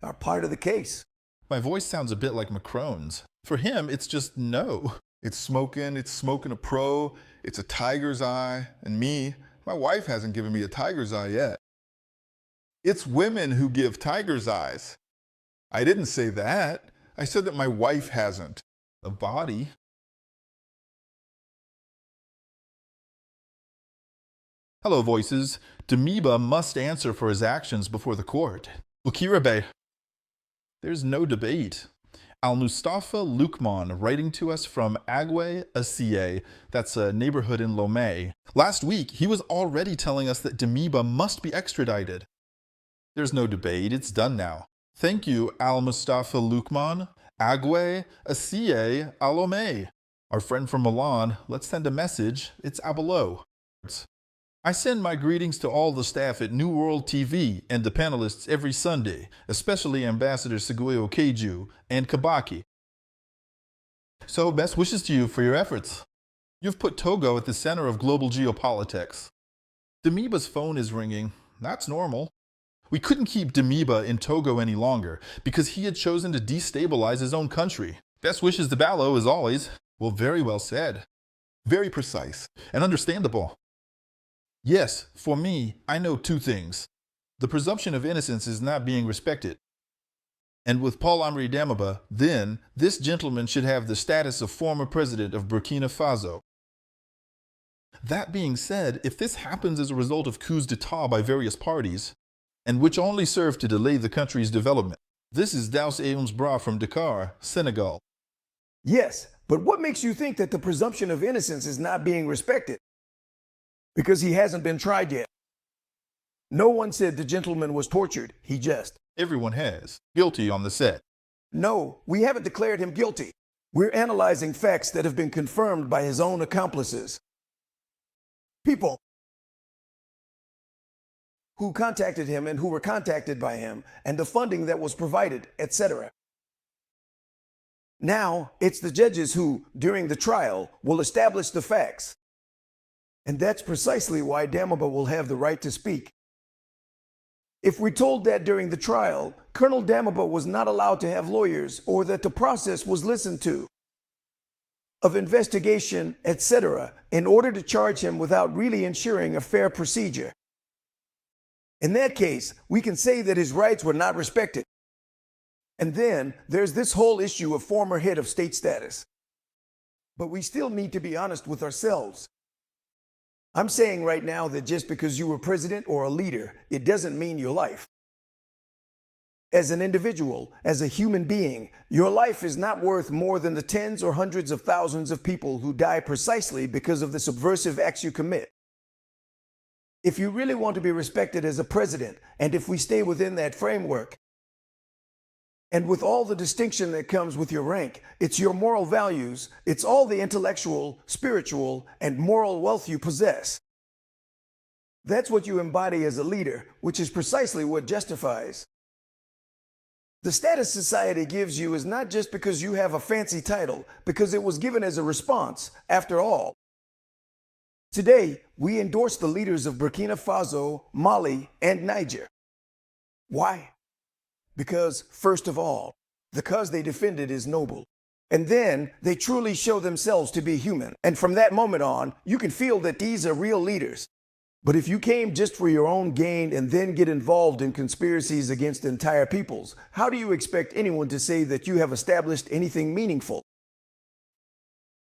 C: Are part of the case.
B: My voice sounds a bit like Macron's. For him, it's just no.
D: It's smoking a pro, it's a tiger's eye, and me, my wife hasn't given me a tiger's eye yet. It's women who give tiger's eyes. I didn't say that. I said that my wife hasn't.
B: A body. Hello, voices. DAMIBA must answer for his actions before the court. Bukirabe. There's no debate. Al-Mustafa Lukman writing to us from Agwe Asiye, that's a neighborhood in Lomé. Last week, he was already telling us that DAMIBA must be extradited. There's no debate, it's done now. Thank you, Al-Mustafa Lukman. Agwe Asiye Alomé. Our friend from Milan, let's send a message. It's below. I send my greetings to all the staff at New World TV and the panelists every Sunday, especially Ambassador Seguyo Keiju and Kabaki. So best wishes to you for your efforts. You've put Togo at the center of global geopolitics. DAMIBA's phone is ringing. That's normal. We couldn't keep DAMIBA in Togo any longer because he had chosen to destabilize his own country. Best wishes to Ballo, as always. Well, very well said. Very precise and understandable. Yes, for me, I know two things. The presumption of innocence is not being respected. And with Paul-Henri Damiba, then, this gentleman should have the status of former president of Burkina Faso. That being said, if this happens as a result of coups d'etat by various parties, and which only serve to delay the country's development, this is Daus Aoums Bra from Dakar, Senegal.
C: Yes, but what makes you think that the presumption of innocence is not being respected? Because he hasn't been tried yet. No one said the gentleman was tortured. He just.
B: Everyone has. Guilty on the set.
C: No, we haven't declared him guilty. We're analyzing facts that have been confirmed by his own accomplices. people who contacted him and who were contacted by him, and the funding that was provided, etc. Now, it's the judges who, during the trial, will establish the facts. And that's precisely why DAMIBA will have the right to speak. If we're told that during the trial, Colonel DAMIBA was not allowed to have lawyers or that the process was listened to, of investigation, etc., in order to charge him without really ensuring a fair procedure, in that case, we can say that his rights were not respected. And then there's this whole issue of former head of state status. But we still need to be honest with ourselves. I'm saying right now that just because you were president or a leader, it doesn't mean your life. As an individual, as a human being, your life is not worth more than the tens or hundreds of thousands of people who die precisely because of the subversive acts you commit. If you really want to be respected as a president, and if we stay within that framework, and with all the distinction that comes with your rank, it's your moral values, it's all the intellectual, spiritual, and moral wealth you possess. That's what you embody as a leader, which is precisely what justifies. The status society gives you is not just because you have a fancy title, because it was given as a response, after all. Today, we endorse the leaders of Burkina Faso, Mali, and Niger. Why? Because, first of all, the cause they defended is noble. And then, they truly show themselves to be human. And from that moment on, you can feel that these are real leaders. But if you came just for your own gain and then get involved in conspiracies against entire peoples, how do you expect anyone to say that you have established anything meaningful?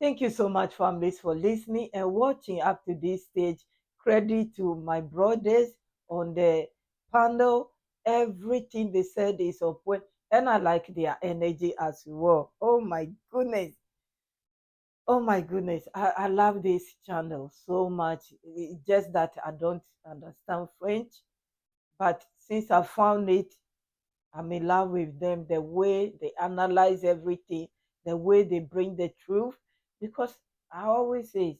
A: Thank you so much, families, for listening and watching up to this stage. Credit to my brothers on the panel. Everything they said is on point, and I like their energy as well. Oh my goodness. Oh my goodness. I love this channel so much. It's just that I don't understand French, but since I found it, I'm in love with them, the way they analyze everything, the way they bring the truth. Because I always say,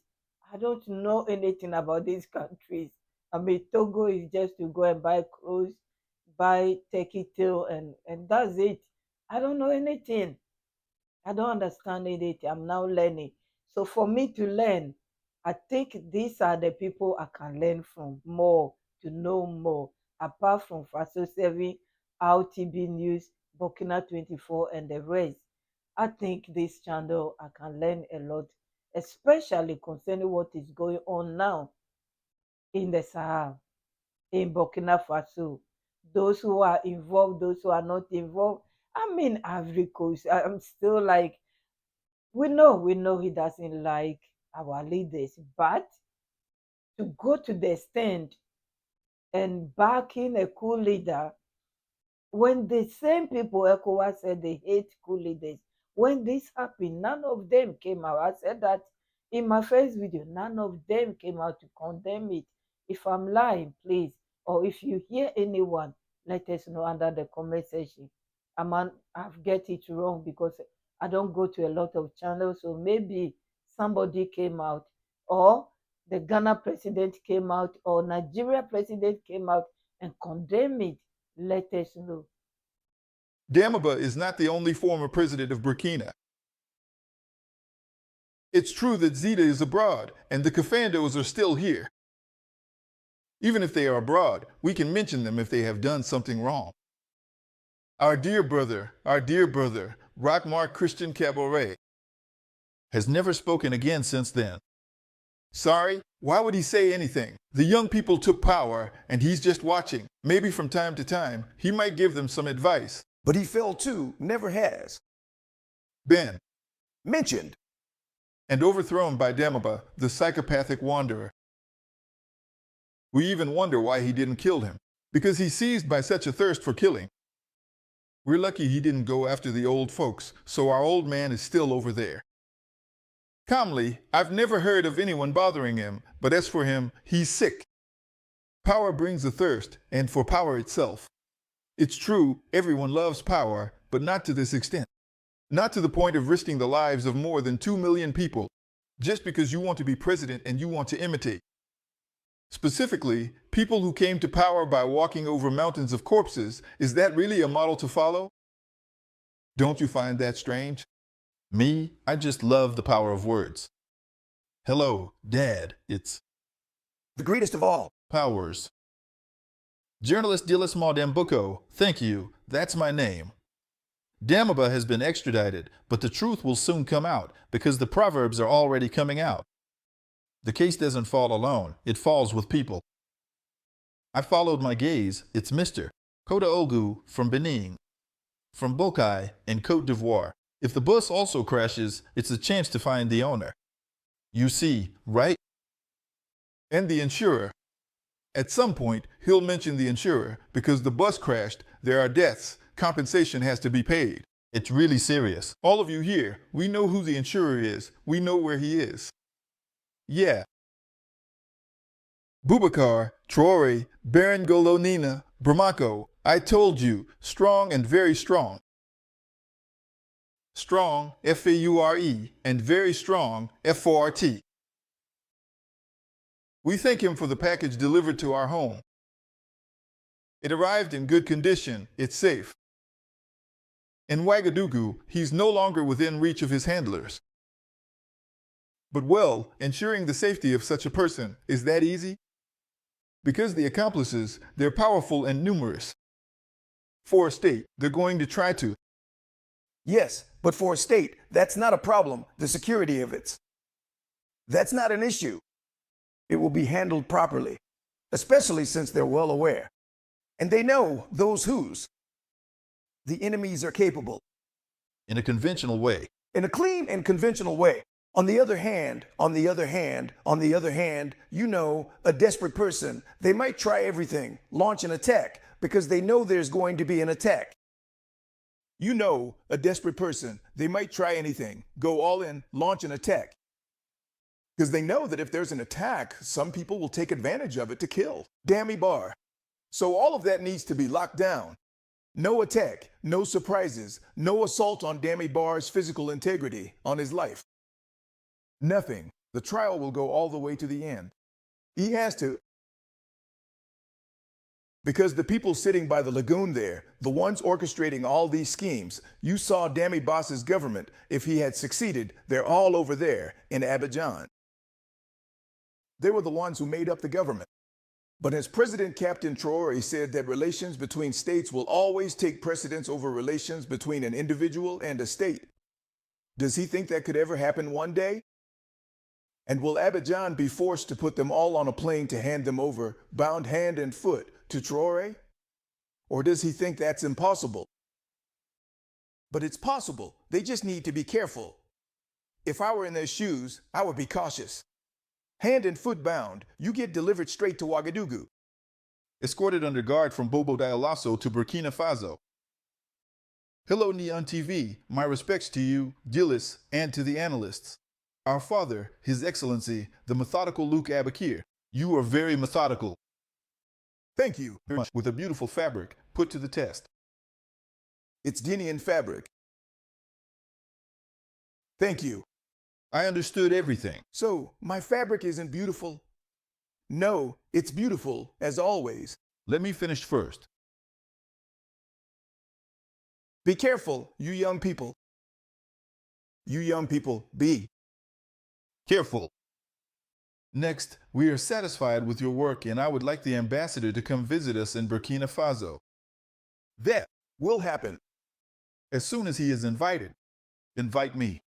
A: I don't know anything about these countries. I mean, Togo is just to go and buy clothes, buy turkey tail, and that's it. I don't know anything. I don't understand anything. I'm now learning. So for me to learn, I think these are the people I can learn from more, to know more, apart from Faso 7, RTB News, Burkina 24, and the rest. I think this channel, I can learn a lot, especially concerning what is going on now in the Sahel, in Burkina Faso. Those who are involved, those who are not involved. I mean, Ivory Coast, I'm still like, we know he doesn't like our leaders, but to go to the extent and backing a coup leader, when the same people, ECOWAS, said they hate coup leaders, when this happened, none of them came out. I said that in my first video, none of them came out to condemn it. If I'm lying, please, or if you hear anyone, let us know under the comment section. I've get it wrong because I don't go to a lot of channels, so maybe somebody came out, or the Ghana president came out, or Nigeria president came out and condemned it. Let us know.
B: DAMIBA is not the only former president of Burkina. It's true that Zita is abroad, and the Kafandos are still here. Even if they are abroad, we can mention them if they have done something wrong. Our dear brother, Rockmark Christian Cabaret, has never spoken again since then. Sorry, why would he say anything? The young people took power, and he's just watching. Maybe from time to time, he might give them some advice.
C: But he fell too, never has.
B: Been
C: Mentioned.
B: and overthrown by DAMIBA, the psychopathic wanderer. We even wonder why he didn't kill him, because he's seized by such a thirst for killing. We're lucky he didn't go after the old folks, so our old man is still over there. Calmly, I've never heard of anyone bothering him, but as for him, he's sick. Power brings a thirst, and for power itself. It's true, everyone loves power, but not to this extent. Not to the point of risking the lives of more than 2 million people, just because you want to be president and you want to imitate.
D: Specifically, people who came to power by walking over mountains of corpses. Is that really a model to follow? Don't you find that strange? Me, I just love the power of words. Hello, Dad, it's
C: The greatest of all.
D: Powers. Journalist Dillis Maudambuko, thank you, that's my name. DAMIBA has been extradited, but the truth will soon come out because the proverbs are already coming out. The case doesn't fall alone, it falls with people. I followed my gaze, it's Mr. Kota Ogu from Benin, from Bokai in Côte d'Ivoire. If the bus also crashes, it's a chance to find the owner. You see, right? And the insurer. At some point, he'll mention the insurer because the bus crashed, there are deaths, compensation has to be paid. It's really serious. All of you here, we know who the insurer is, we know where he is. Yeah. Boubacar, Traore, Baron Golonina, Bramako, I told you, strong and very strong. Strong, F-A-U-R-E, and very strong, F-O-R-T. We thank him for the package delivered to our home. It arrived in good condition, it's safe. In Ouagadougou, he's no longer within reach of his handlers. But well, ensuring the safety of such a person, is that easy? Because the accomplices, they're powerful and numerous. For a state, they're going to try to.
C: Yes, but for a state, that's not a problem, the security of it. That's not an issue. It will be handled properly, especially since they're well aware. And they know those whose. The enemies are capable.
D: In a conventional way.
C: In a clean and conventional way. On the other hand, you know, a desperate person, they might try everything, launch an attack, because they know there's going to be an attack. You know, a desperate person, they might try anything, go all in, launch an attack. Because they know that if there's an attack, some people will take advantage of it to kill. DAMIBA. So all of that needs to be locked down. No attack, no surprises, no assault on DAMIBA's physical integrity, on his life. Nothing. The trial will go all the way to the end. He has to. Because the people sitting by the lagoon there, the ones orchestrating all these schemes, you saw DAMIBA's government, if he had succeeded, they're all over there in Abidjan. They were the ones who made up the government. But as President Captain Traore said that relations between states will always take precedence over relations between an individual and a state. Does he think that could ever happen one day? And will Abidjan be forced to put them all on a plane to hand them over, bound hand and foot, to Traore? Or does he think that's impossible? But it's possible. They just need to be careful. If I were in their shoes, I would be cautious. Hand and foot bound, you get delivered straight to Ouagadougou.
D: Escorted under guard from Bobo Dioulasso to Burkina Faso. Hello Neon TV, my respects to you, Dillis, and to the analysts. Our father, His Excellency, the methodical Luke Abakir. You are very methodical.
C: Thank you.
D: With a beautiful fabric, put to the test.
C: It's Guinean fabric. Thank you.
D: I understood everything.
C: So, my fabric isn't beautiful? No, it's beautiful, as always.
D: Let me finish first.
C: Be careful, you young people. You young people, be
D: careful. Next, we are satisfied with your work and I would like the ambassador to come visit us in Burkina Faso.
C: That will happen.
D: As soon as he is invited. Invite me.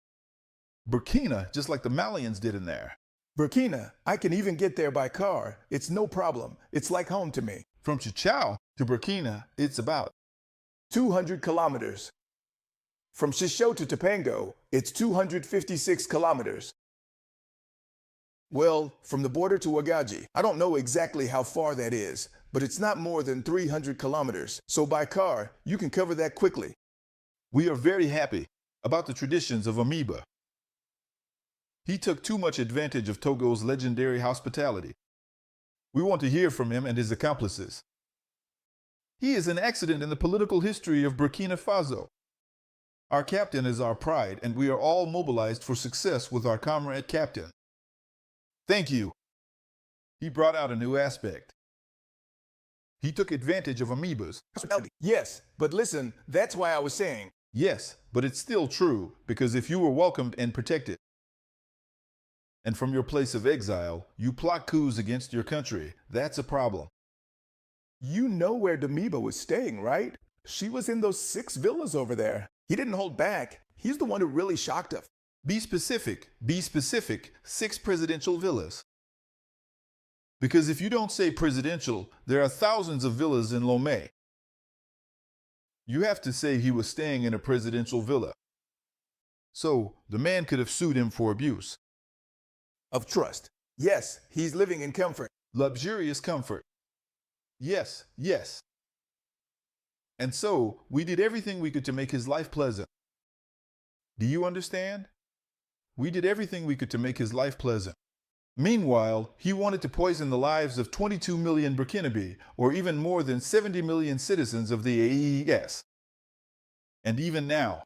D: Burkina, just like the Malians did in there.
C: Burkina, I can even get there by car. It's no problem. It's like home to me.
D: From Chichao to Burkina, it's about
C: 200 kilometers. From Chichao to Topango, it's 256 kilometers. Well, from the border to Ouagadougou, I don't know exactly how far that is, but it's not more than 300 kilometers. So by car, you can cover that quickly.
D: We are very happy about the traditions of Amoeba. He took too much advantage of Togo's legendary hospitality. We want to hear from him and his accomplices. He is an accident in the political history of Burkina Faso. Our captain is our pride, and we are all mobilized for success with our comrade captain. Thank you.
B: He brought out a new aspect. He took advantage of amoebas.
C: Yes, but listen, that's why I was saying.
B: Yes, but it's still true, because if you were welcomed and protected, and from your place of exile, you plot coups against your country, that's a problem.
C: You know where DAMIBA was staying, right? She was in those 6 villas over there. He didn't hold back. He's the one who really shocked us.
B: Be specific. Be specific. 6 presidential villas. Because if you don't say presidential, there are thousands of villas in Lomé. You have to say he was staying in a presidential villa. So, the man could have sued him for abuse.
C: Of trust. Yes, he's living in comfort.
B: Luxurious comfort. Yes, yes. And so, we did everything we could to make his life pleasant. Do you understand? We did everything we could to make his life pleasant. Meanwhile, he wanted to poison the lives of 22 million Burkinabe, or even more than 70 million citizens of the AES. And even now,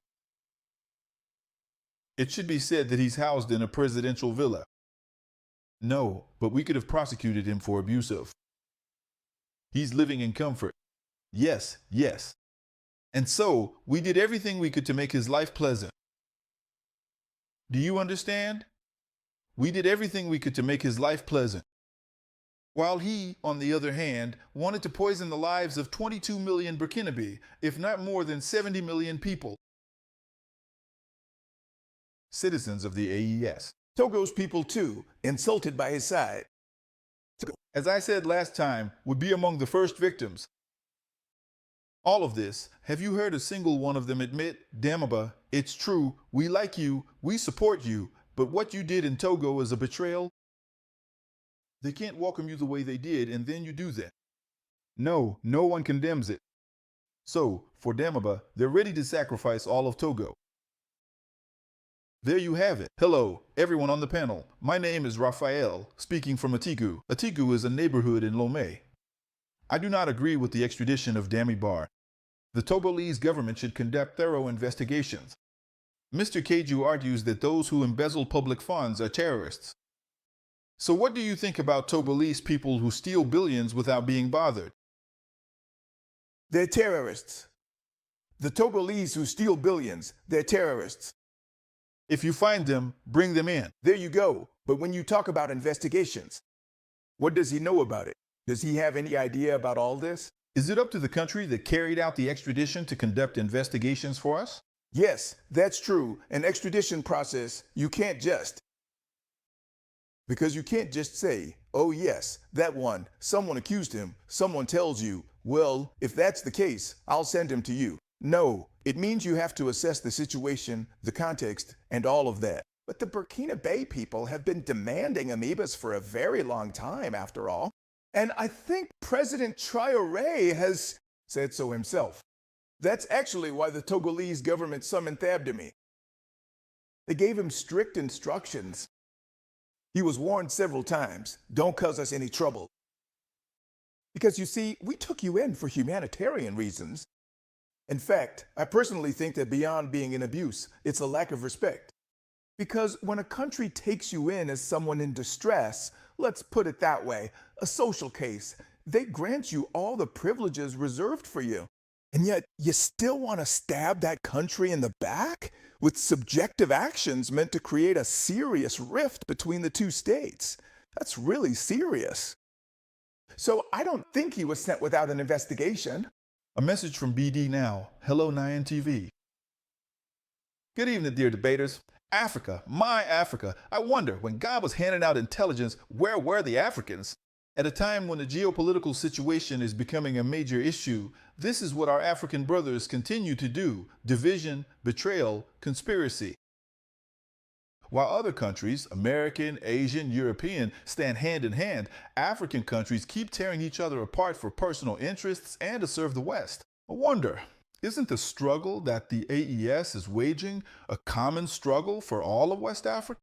B: it should be said that he's housed in a presidential villa. No, but we could have prosecuted him for abuse of. He's living in comfort. Yes, yes. And so, we did everything we could to make his life pleasant. Do you understand? We did everything we could to make his life pleasant. While he, on the other hand, wanted to poison the lives of 22 million Burkinabe, if not more than 70 million people. Citizens of the AES.
C: Togo's people, too, insulted by his side.
B: As I said last time, would be among the first victims. All of this, have you heard a single one of them admit, DAMIBA, it's true, we like you, we support you, but what you did in Togo is a betrayal? They can't welcome you the way they did, and then you do that. No, no one condemns it. So, for DAMIBA, they're ready to sacrifice all of Togo. There you have it. Hello, everyone on the panel. My name is Raphael, speaking from Atigu. Atigu is a neighborhood in Lomé. I do not agree with the extradition of DAMIBA. The Togolese government should conduct thorough investigations. Mr. Keju argues that those who embezzle public funds are terrorists. So what do you think about Togolese people who steal billions without being bothered?
C: They're terrorists. The Togolese who steal billions, they're terrorists.
B: If you find them, bring them in.
C: There you go. But when you talk about investigations, what does he know about it? Does he have any idea about all this?
B: Is it up to the country that carried out the extradition to conduct investigations for us?
C: Yes, that's true. An extradition process, you can't just. Because you can't just say, oh yes, that one, someone accused him. Someone tells you, well, if that's the case, I'll send him to you. No, it means you have to assess the situation, the context, and all of that. But the Burkina Faso people have been demanding amoebas for a very long time, after all. And I think President Traore has said so himself. That's actually why the Togolese government summoned Thabdami. They gave him strict instructions. He was warned several times, don't cause us any trouble. Because you see, we took you in for humanitarian reasons. In fact, I personally think that beyond being an abuse, it's a lack of respect. Because when a country takes you in as someone in distress, let's put it that way, a social case, they grant you all the privileges reserved for you. And yet, you still want to stab that country in the back with subjective actions meant to create a serious rift between the two states. That's really serious. So I don't think he was sent without an investigation.
B: A message from BD Now. Hello, Nyan TV. Good evening, dear debaters. Africa, my Africa. I wonder, when God was handing out intelligence, where were the Africans? At a time when the geopolitical situation is becoming a major issue, this is what our African brothers continue to do: division, betrayal, conspiracy. While other countries, American, Asian, European, stand hand in hand, African countries keep tearing each other apart for personal interests and to serve the West. I wonder, isn't the struggle that the AES is waging a common struggle for all of West Africa?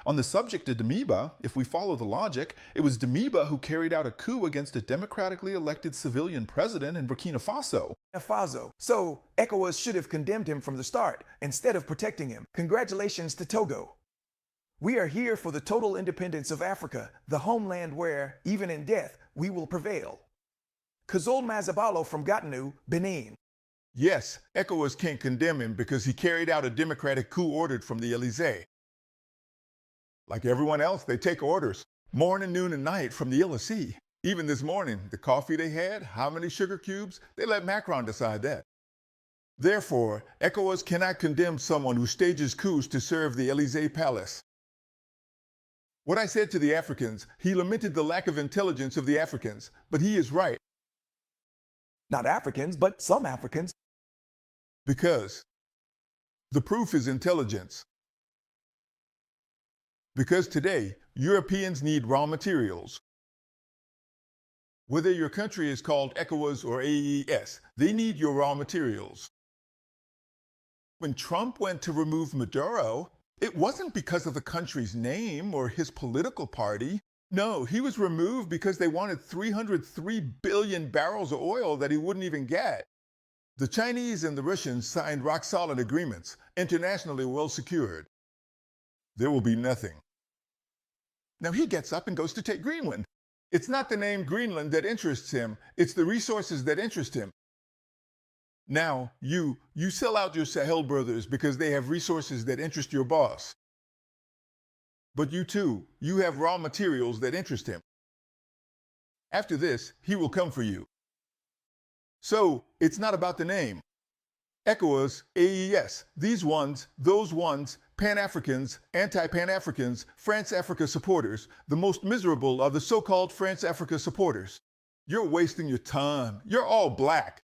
B: On the subject of DAMIBA, if we follow the logic, it was DAMIBA who carried out a coup against a democratically elected civilian president in Burkina Faso.
C: So ECOWAS should have condemned him from the start instead of protecting him. Congratulations to Togo. We are here for the total independence of Africa, the homeland where, even in death, we will prevail. Kazol Mazabalo from Cotonou, Benin.
D: Yes, ECOWAS can't condemn him because he carried out a democratic coup ordered from the Elysee. Like everyone else, they take orders, morning, noon, and night from the Elysee. Even this morning, the coffee they had, how many sugar cubes, they let Macron decide that. Therefore, ECOWAS cannot condemn someone who stages coups to serve the Elysee Palace. What I said to the Africans, he lamented the lack of intelligence of the Africans, but he is right.
C: Not Africans, but some Africans.
D: Because the proof is intelligence. Because today, Europeans need raw materials. Whether your country is called ECOWAS or AES, they need your raw materials. When Trump went to remove Maduro, it wasn't because of the country's name or his political party. No, he was removed because they wanted 303 billion barrels of oil that he wouldn't even get. The Chinese and the Russians signed rock-solid agreements, internationally well secured. There will be nothing. Now he gets up and goes to take Greenland. It's not the name Greenland that interests him, it's the resources that interest him. Now, you sell out your Sahel brothers because they have resources that interest your boss. But you too, you have raw materials that interest him. After this, he will come for you. So, it's not about the name. ECOWAS, AES, these ones, those ones, Pan-Africans, anti-Pan-Africans, France-Africa supporters, the most miserable are the so-called France-Africa supporters. You're wasting your time. You're all black.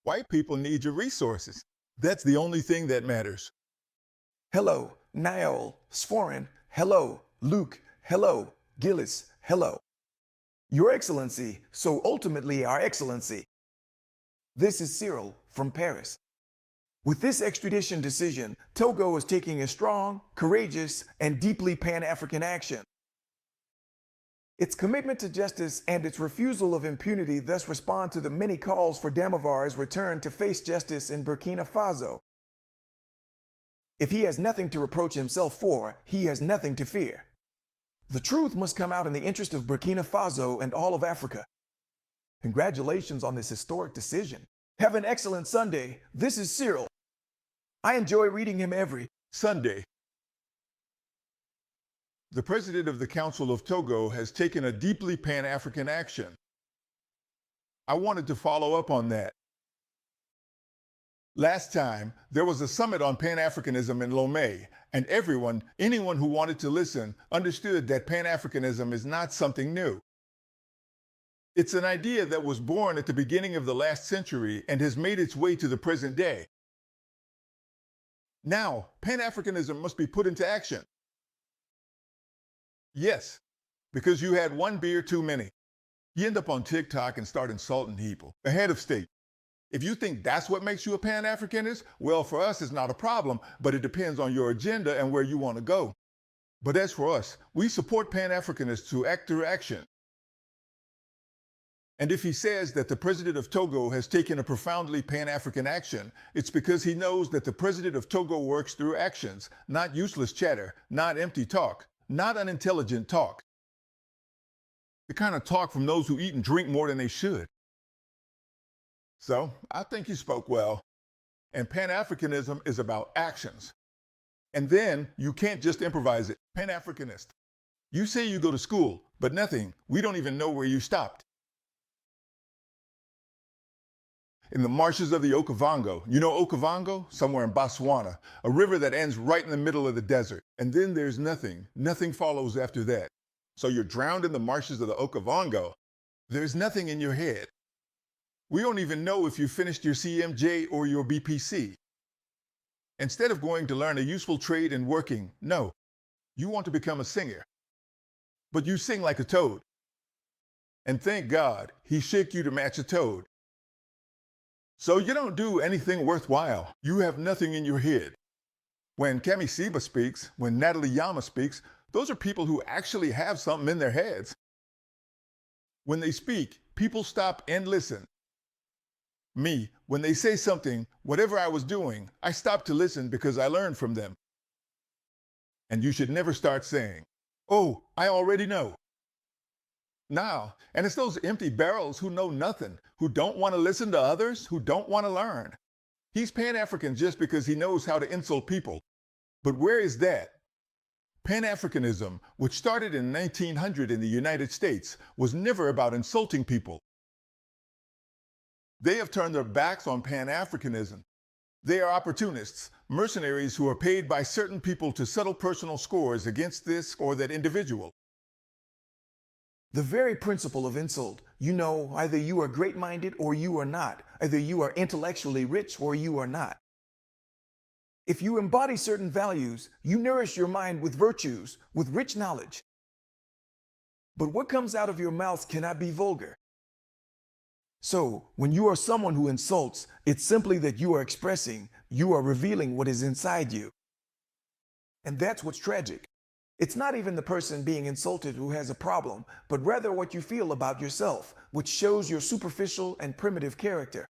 D: White people need your resources. That's the only thing that matters.
C: Hello, Niall, Sforin. Hello, Luke. Hello, Gillis. Hello. Your Excellency, so ultimately our Excellency. This is Cyril from Paris. With this extradition decision, Togo is taking a strong, courageous, and deeply Pan-African action. Its commitment to justice and its refusal of impunity thus respond to the many calls for Damiba's return to face justice in Burkina Faso. If he has nothing to reproach himself for, he has nothing to fear. The truth must come out in the interest of Burkina Faso and all of Africa. Congratulations on this historic decision. Have an excellent Sunday. This is Cyril. I enjoy reading him every
D: Sunday. The President of the Council of Togo has taken a deeply Pan-African action. I wanted to follow up on that. Last time, there was a summit on Pan-Africanism in Lomé, and anyone who wanted to listen, understood that Pan-Africanism is not something new. It's an idea that was born at the beginning of the last century and has made its way to the present day. Now, Pan-Africanism must be put into action. Yes, because you had one beer too many. You end up on TikTok and start insulting people, a head of state. If you think that's what makes you a Pan-Africanist, well, for us, it's not a problem, but it depends on your agenda and where you want to go. But as for us, we support Pan-Africanists who act through action. And if he says that the President of Togo has taken a profoundly Pan-African action, it's because he knows that the President of Togo works through actions, not useless chatter, not empty talk, not unintelligent talk. The kind of talk from those who eat and drink more than they should. So, I think he spoke well. And Pan-Africanism is about actions. And then, you can't just improvise it. Pan-Africanist. You say you go to school, but nothing. We don't even know where you stopped. In the marshes of the Okavango. You know Okavango? Somewhere in Botswana. A river that ends right in the middle of the desert. And then there's nothing. Nothing follows after that. So you're drowned in the marshes of the Okavango. There's nothing in your head. We don't even know if you finished your CMJ or your BPC. Instead of going to learn a useful trade and working, no. You want to become a singer. But you sing like a toad. And thank God, he shaped you to match a toad. So you don't do anything worthwhile. You have nothing in your head. When Kemi Siba speaks, when Natalie Yama speaks, those are people who actually have something in their heads. When they speak, people stop and listen. Me, when they say something, whatever I was doing, I stopped to listen because I learned from them. And you should never start saying, "Oh, I already know." Now, and it's those empty barrels who know nothing, who don't want to listen to others, who don't want to learn. He's Pan-African just because he knows how to insult people. But where is that? Pan-Africanism, which started in 1900 in the United States, was never about insulting people. They have turned their backs on Pan-Africanism. They are opportunists, mercenaries who are paid by certain people to settle personal scores against this or that individual.
C: The very principle of insult, either you are great-minded or you are not. Either you are intellectually rich or you are not. If you embody certain values, you nourish your mind with virtues, with rich knowledge. But what comes out of your mouth cannot be vulgar. So, when you are someone who insults, it's simply that you are revealing what is inside you. And that's what's tragic. It's not even the person being insulted who has a problem, but rather what you feel about yourself, which shows your superficial and primitive character.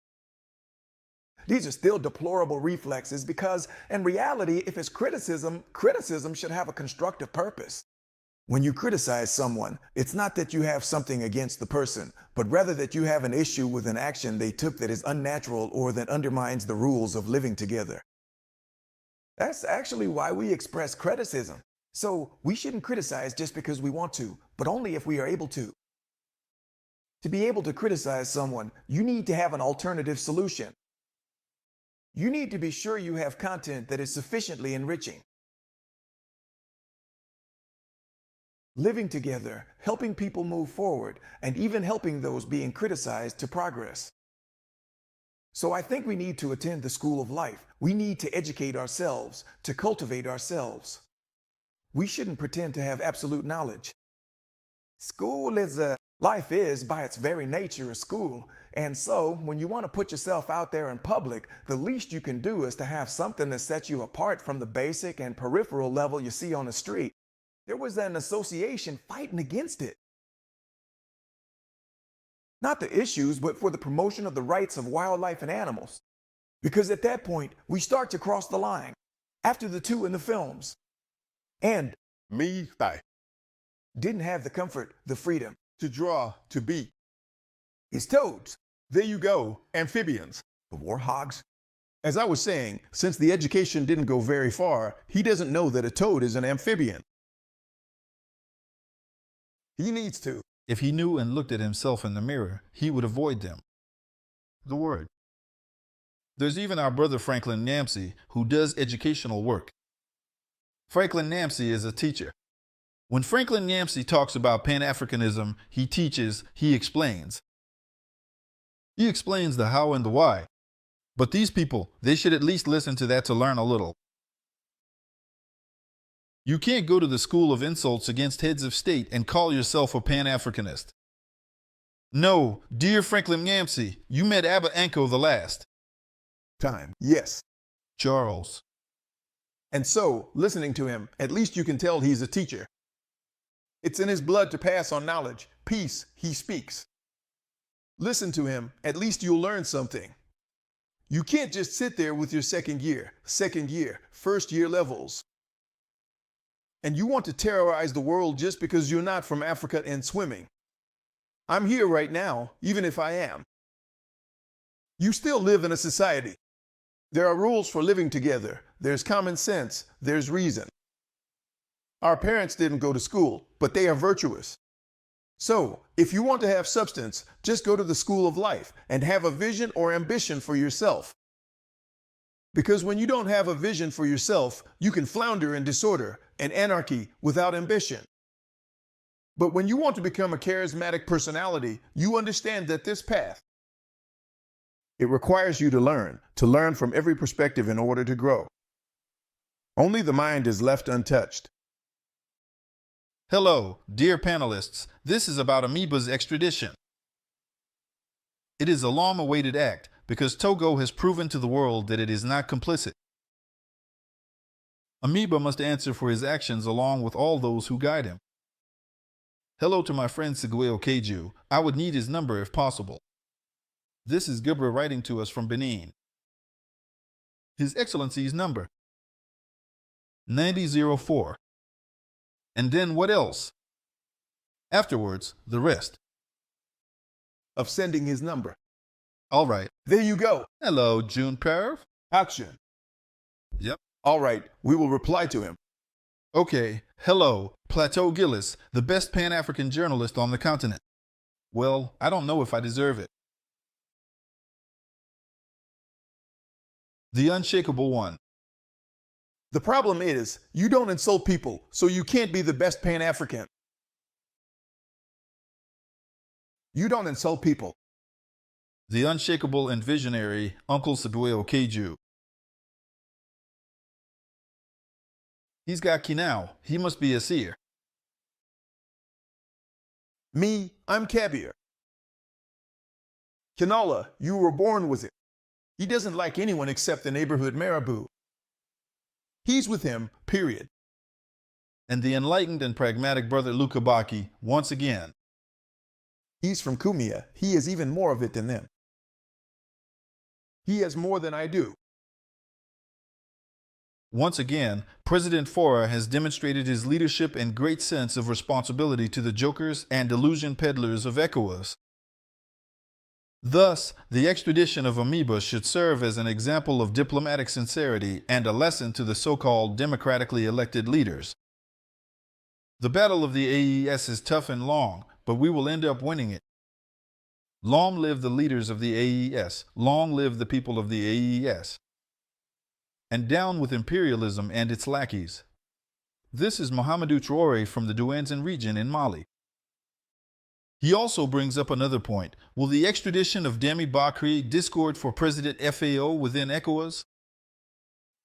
C: These are still deplorable reflexes because, in reality, if it's criticism should have a constructive purpose. When you criticize someone, it's not that you have something against the person, but rather that you have an issue with an action they took that is unnatural or that undermines the rules of living together. That's actually why we express criticism. So we shouldn't criticize just because we want to, but only if we are able to. To be able to criticize someone, you need to have an alternative solution. You need to be sure you have content that is sufficiently enriching. Living together, helping people move forward, and even helping those being criticized to progress. So I think we need to attend the school of life. We need to educate ourselves, to cultivate ourselves. We shouldn't pretend to have absolute knowledge. Life is, by its very nature, a school. And so, when you want to put yourself out there in public, the least you can do is to have something that sets you apart from the basic and peripheral level you see on the street. There was an association fighting against it. Not the issues, but for the promotion of the rights of wildlife and animals. Because at that point, we start to cross the line. After the two in the films. And didn't have the comfort, the freedom.
D: To draw, to beat.
C: His toads.
D: There you go, amphibians.
C: The warhogs.
D: As I was saying, since the education didn't go very far, he doesn't know that a toad is an amphibian. He needs to.
B: If he knew and looked at himself in the mirror, he would avoid them. The word. There's even our brother Franklin Namsi, who does educational work. Franklin Namsi is a teacher. When Franklin Namsi talks about Pan-Africanism, he teaches, he explains. He explains the how and the why. But these people, they should at least listen to that to learn a little. You can't go to the school of insults against heads of state and call yourself a Pan-Africanist. No, dear Franklin Namsi, you met Abba Anko the last
D: time. Yes.
B: Charles.
D: And so, listening to him, at least you can tell he's a teacher. It's in his blood to pass on knowledge. Peace, he speaks. Listen to him, at least you'll learn something. You can't just sit there with your second year, first year levels. And you want to terrorize the world just because you're not from Africa and swimming. I'm here right now, even if I am. You still live in a society. There are rules for living together. There's common sense. There's reason. Our parents didn't go to school, but they are virtuous. So, if you want to have substance, just go to the school of life and have a vision or ambition for yourself. Because when you don't have a vision for yourself, you can flounder in disorder and anarchy without ambition. But when you want to become a charismatic personality, you understand that this path, it requires you to learn from every perspective in order to grow. Only the mind is left untouched.
B: Hello, dear panelists. This is about Amoeba's extradition. It is a long-awaited act because Togo has proven to the world that it is not complicit. Amoeba must answer for his actions along with all those who guide him. Hello to my friend Segueo Keju. I would need his number if possible. This is Gibra writing to us from Benin. His Excellency's number 9004 And then what else? Afterwards, the rest.
C: Of sending his number.
B: All right.
C: There you go.
B: Hello, June Perv.
C: Action.
B: Yep.
C: All right, we will reply to him.
B: Okay. Hello, Plateau Gillis, the best Pan-African journalist on the continent. Well, I don't know if I deserve it. The unshakable one.
C: The problem is, you don't insult people, so you can't be the best Pan-African. You don't insult people.
B: The unshakable and visionary Uncle Sabueo Keju. He's got Kinao. He must be a seer.
C: Me, I'm Kabir. Kinola, you were born with it. He doesn't like anyone except the neighborhood Marabou. He's with him, period.
B: And the enlightened and pragmatic brother Lukabaki, once again.
C: He's from Kumia. He has even more of it than them. He has more than I do.
B: Once again, President Faure has demonstrated his leadership and great sense of responsibility to the jokers and delusion peddlers of ECOWAS. Thus, the extradition of Damiba should serve as an example of diplomatic sincerity and a lesson to the so-called democratically elected leaders. The battle of the AES is tough and long, but we will end up winning it. Long live the leaders of the AES. Long live the people of the AES. And down with imperialism and its lackeys. This is Ibrahim Traore from the Douanzin region in Mali. He also brings up another point. Will the extradition of Damiba create discord for President FAO within ECOWAS?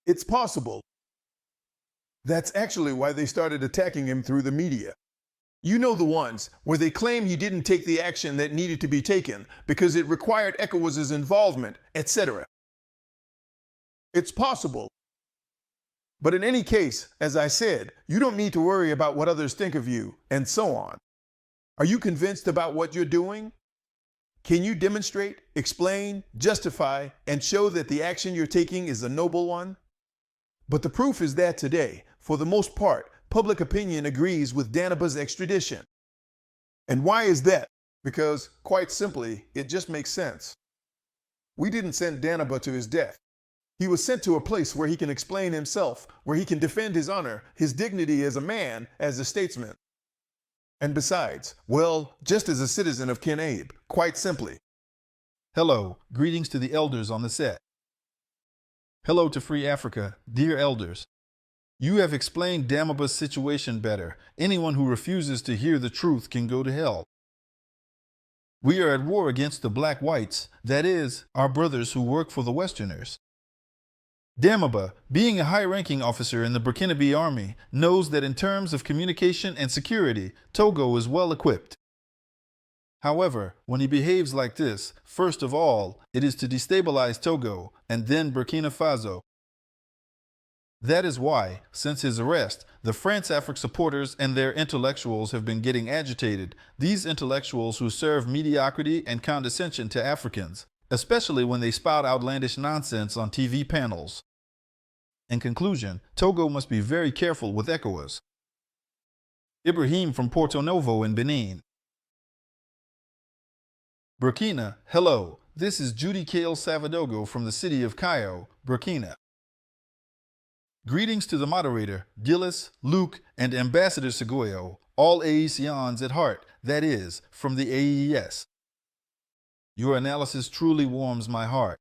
C: It's possible. That's actually why they started attacking him through the media. You know the ones where they claim he didn't take the action that needed to be taken because it required ECOWAS's involvement, etc. It's possible. But in any case, as I said, you don't need to worry about what others think of you, and so on. Are you convinced about what you're doing? Can you demonstrate, explain, justify, and show that the action you're taking is a noble one? But the proof is that today, for the most part, public opinion agrees with Damiba's extradition. And why is that? Because, quite simply, it just makes sense. We didn't send Damiba to his death. He was sent to a place where he can explain himself, where he can defend his honor, his dignity as a man, as a statesman. And besides, well, just as a citizen of Kinabe, quite simply.
B: Hello, greetings to the elders on the set. Hello to Free Africa, dear elders. You have explained Damiba's situation better. Anyone who refuses to hear the truth can go to hell. We are at war against the black whites, that is, our brothers who work for the Westerners. Damiba, being a high-ranking officer in the Burkina Faso Army, knows that in terms of communication and security, Togo is well equipped. However, when he behaves like this, first of all, it is to destabilize Togo, and then Burkina Faso. That is why, since his arrest, the France Africa supporters and their intellectuals have been getting agitated, these intellectuals who serve mediocrity and condescension to Africans, especially when they spout outlandish nonsense on TV panels. In conclusion, Togo must be very careful with ECOWAS. Ibrahim from Porto Novo in Benin. Burkina, hello, this is Judy Kale Savadogo from the city of Cayo, Burkina. Greetings to the moderator, Gillis, Luke, and Ambassador Segoyo, all AECians at heart, that is, from the AES. Your analysis truly warms my heart.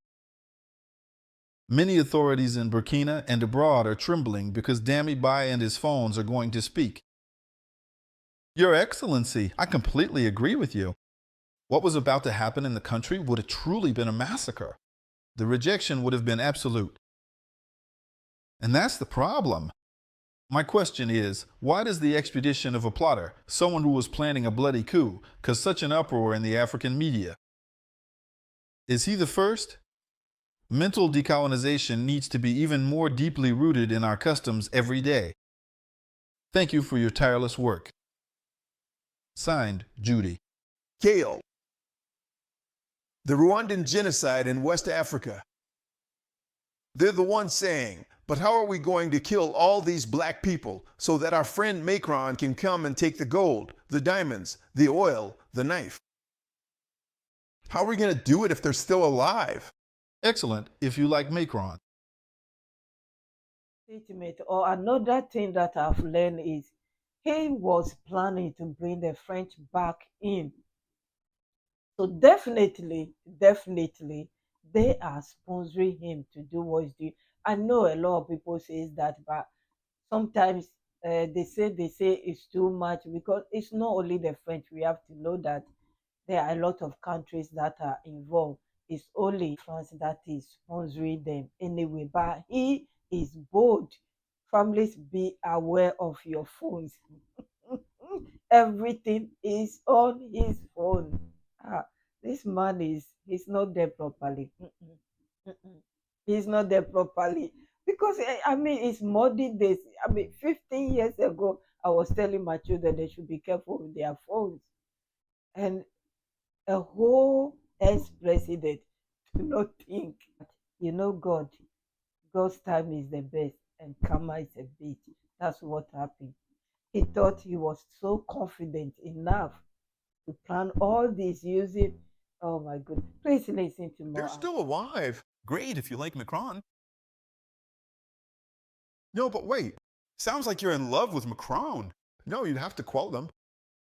B: Many authorities in Burkina and abroad are trembling because Damiba and his phones are going to speak. Your Excellency, I completely agree with you. What was about to happen in the country would have truly been a massacre. The rejection would have been absolute. And that's the problem. My question is, why does the extradition of a plotter, someone who was planning a bloody coup, cause such an uproar in the African media? Is he the first? Mental decolonization needs to be even more deeply rooted in our customs every day. Thank you for your tireless work. Signed, Judy.
C: Kale. The Rwandan genocide in West Africa. They're the ones saying, But how are we going to kill all these black people so that our friend Macron can come and take the gold, the diamonds, the oil, the knife? How are we going to do it if they're still alive?
B: Excellent if you like Macron.
A: Statement. Or another thing that I've learned is he was planning to bring the French back in. So definitely, they are sponsoring him to do what he's doing. I know a lot of people say that, but sometimes they say it's too much because it's not only the French. We have to know that there are a lot of countries that are involved. It's only France that is sponsoring them anyway. But he is bold. Families, be aware of your phones. Everything is on his phone. This man he's not there properly. He's not there properly because I mean it's modern days. I mean 15 years ago I was telling my children they should be careful with their phones, and a whole ex-president do not think, God's time is the best and karma is a bitch. That's what happened. He thought he was so confident enough to plan all this using, oh my goodness. Please listen to more.
C: They're still alive.
E: Great if you like Macron. No, but wait. Sounds like you're in love with Macron.
C: No, you'd have to quote him.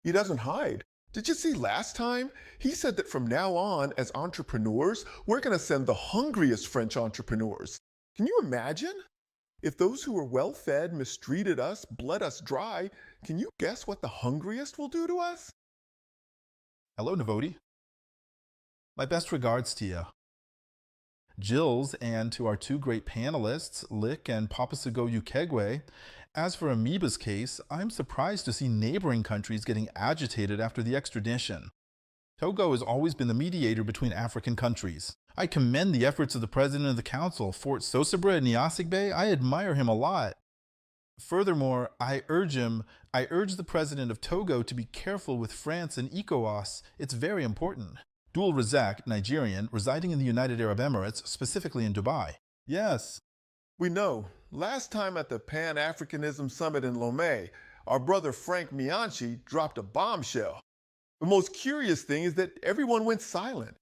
C: He doesn't hide. Did you see last time? He said that from now on, as entrepreneurs, we're going to send the hungriest French entrepreneurs. Can you imagine? If those who were well-fed mistreated us, bled us dry, can you guess what the hungriest will do to us?
B: Hello, Navodi. My best regards to you. Jills, and to our two great panelists, Lick and Papasigo Ukegwe. As for Amoeba's case, I'm surprised to see neighboring countries getting agitated after the extradition. Togo has always been the mediator between African countries. I commend the efforts of the President of the Council, Fort Sosabre Niasigbe. I admire him a lot. Furthermore, I urge the President of Togo to be careful with France and ECOWAS. It's very important. Dul Razak, Nigerian, residing in the United Arab Emirates, specifically in Dubai. Yes.
C: We know. Last time at the Pan-Africanism Summit in Lomé, our brother Frank Mianchi dropped a bombshell. The most curious thing is that everyone went silent.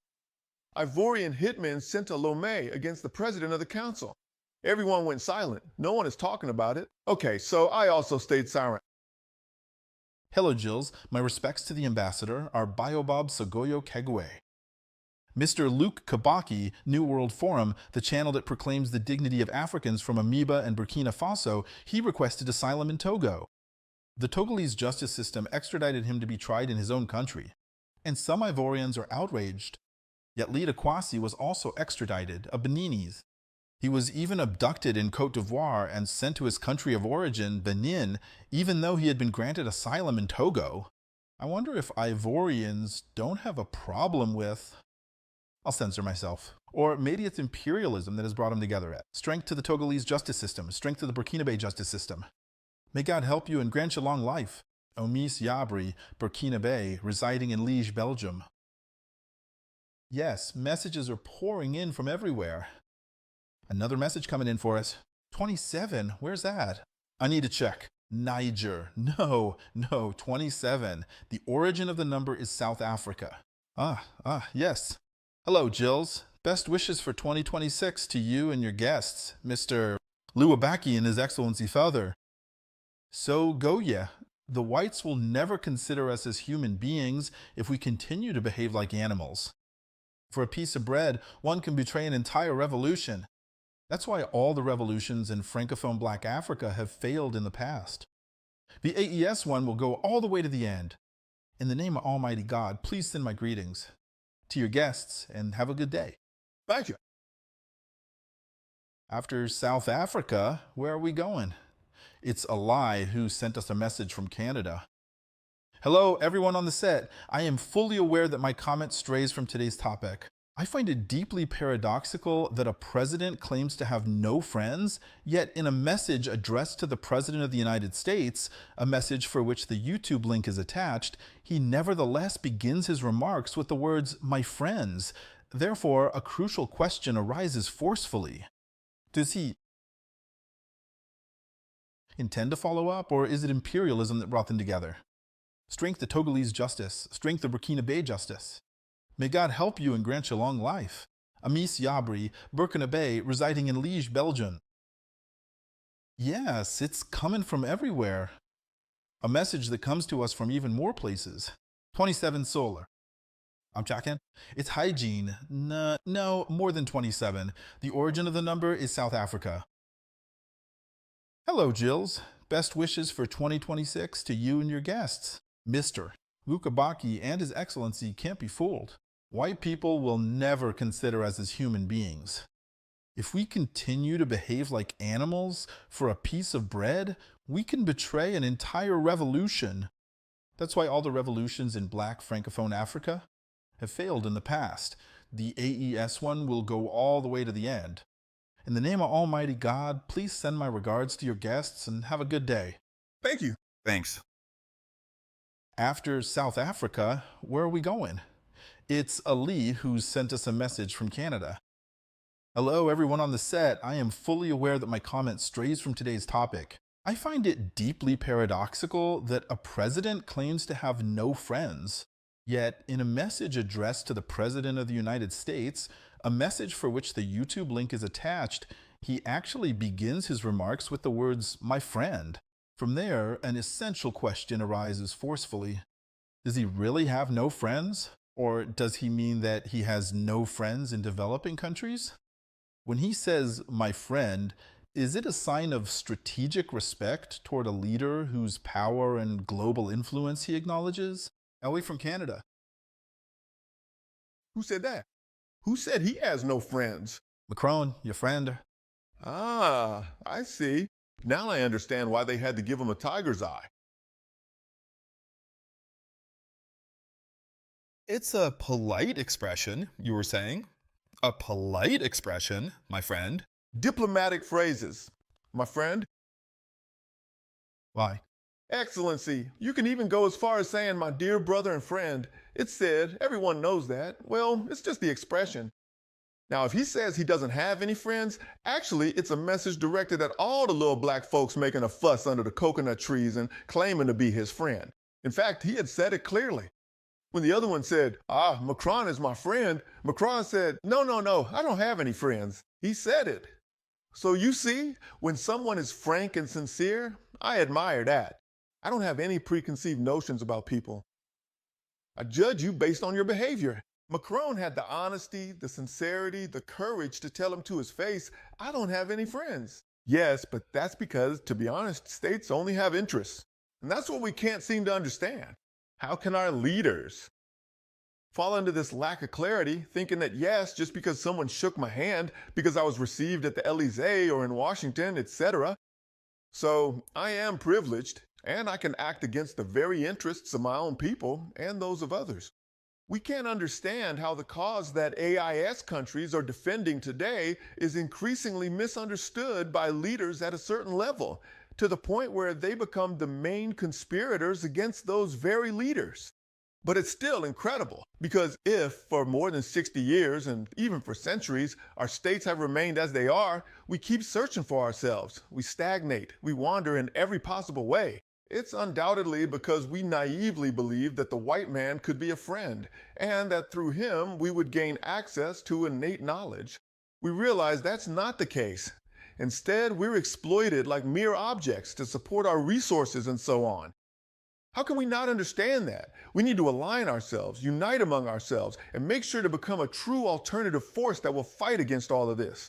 C: Ivorian hitmen sent to Lomé against the President of the Council. Everyone went silent. No one is talking about it. Okay, so I also stayed silent.
B: Hello, Jills. My respects to the ambassador, our Baobab Sogoyo Kegwe. Mr. Luke Kabaki, New World Forum, the channel that proclaims the dignity of Africans from Amoeba and Burkina Faso, he requested asylum in Togo. The Togolese justice system extradited him to be tried in his own country. And some Ivorians are outraged. Yet Lida Kwasi was also extradited, a Beninese. He was even abducted in Côte d'Ivoire and sent to his country of origin, Benin, even though he had been granted asylum in Togo. I wonder if Ivorians don't have a problem with... I'll censor myself. Or maybe it's imperialism that has brought them together. Strength to the Togolese justice system, strength to the Burkinabe justice system. May God help you and grant you long life. Omis Yabri, Burkinabe, residing in Liège, Belgium. Yes, messages are pouring in from everywhere. Another message coming in for us. 27, where's that? I need to check. Niger. No, 27. The origin of the number is South Africa. Yes. Hello, Jills. Best wishes for 2026 to you and your guests, Mr. Luabaki and His Excellency Father. So go ya. The whites will never consider us as human beings if we continue to behave like animals. For a piece of bread, one can betray an entire revolution. That's why all the revolutions in Francophone Black Africa have failed in the past. The AES one will go all the way to the end. In the name of Almighty God, please send my greetings to your guests and have a good day.
C: Thank you.
B: After South Africa, where are we going? It's Ali who sent us a message from Canada. Hello, everyone on the set. I am fully aware that my comment strays from today's topic. I find it deeply paradoxical that a president claims to have no friends, yet in a message addressed to the President of the United States, a message for which the YouTube link is attached, he nevertheless begins his remarks with the words, "my friends." Therefore, a crucial question arises forcefully. Does he intend to follow up, or is it imperialism that brought them together? Strength the Togolese justice, strength the Burkina Faso justice. May God help you and grant you long life. Amis Yabri, Burkina Faso, residing in Liège, Belgium. Yes, it's coming from everywhere. A message that comes to us from even more places. 27 solar. I'm checking. It's hygiene. No, more than 27. The origin of the number is South Africa. Hello, Jills. Best wishes for 2026 to you and your guests. Mr. Lukabaki and His Excellency can't be fooled. White people will never consider us as human beings. If we continue to behave like animals for a piece of bread, we can betray an entire revolution. That's why all the revolutions in Black Francophone Africa have failed in the past. The AES one will go all the way to the end. In the name of Almighty God, please send my regards to your guests and have a good day.
E: Thank you. Thanks.
B: After South Africa, where are we going? It's Ali who's sent us a message from Canada. Hello, everyone on the set. I am fully aware that my comment strays from today's topic. I find it deeply paradoxical that a president claims to have no friends. Yet, in a message addressed to the President of the United States, a message for which the YouTube link is attached, he actually begins his remarks with the words, "my friend." From there, an essential question arises forcefully. Does he really have no friends? Or does he mean that he has no friends in developing countries? When he says, "my friend," is it a sign of strategic respect toward a leader whose power and global influence he acknowledges? Ellie from Canada.
F: Who said that? Who said he has no friends?
B: Macron, your friend.
F: Ah, I see. Now I understand why they had to give him a tiger's eye.
E: It's a polite expression, you were saying? A polite expression, my friend.
F: Diplomatic phrases, my friend.
B: Why?
F: Excellency, you can even go as far as saying my dear brother and friend. It's said, everyone knows that. Well, it's just the expression. Now, if he says he doesn't have any friends, actually, it's a message directed at all the little black folks making a fuss under the coconut trees and claiming to be his friend. In fact, he had said it clearly. When the other one said, Macron is my friend, Macron said, no, I don't have any friends. He said it. So you see, when someone is frank and sincere, I admire that. I don't have any preconceived notions about people. I judge you based on your behavior. Macron had the honesty, the sincerity, the courage to tell him to his face, I don't have any friends. Yes, but that's because, to be honest, states only have interests. And that's what we can't seem to understand. How can our leaders fall into this lack of clarity, thinking that yes, just because someone shook my hand, because I was received at the Élysée or in Washington, etc. So I am privileged, and I can act against the very interests of my own people and those of others. We can't understand how the cause that AIS countries are defending today is increasingly misunderstood by leaders at a certain level, to the point where they become the main conspirators against those very leaders. But it's still incredible, because if for more than 60 years and even for centuries, our states have remained as they are, we keep searching for ourselves. We stagnate. We wander in every possible way. It's undoubtedly because we naively believe that the white man could be a friend, and that through him we would gain access to innate knowledge. We realize that's not the case. Instead, we're exploited like mere objects to support our resources and so on. How can we not understand that? We need to align ourselves, unite among ourselves, and make sure to become a true alternative force that will fight against all of this.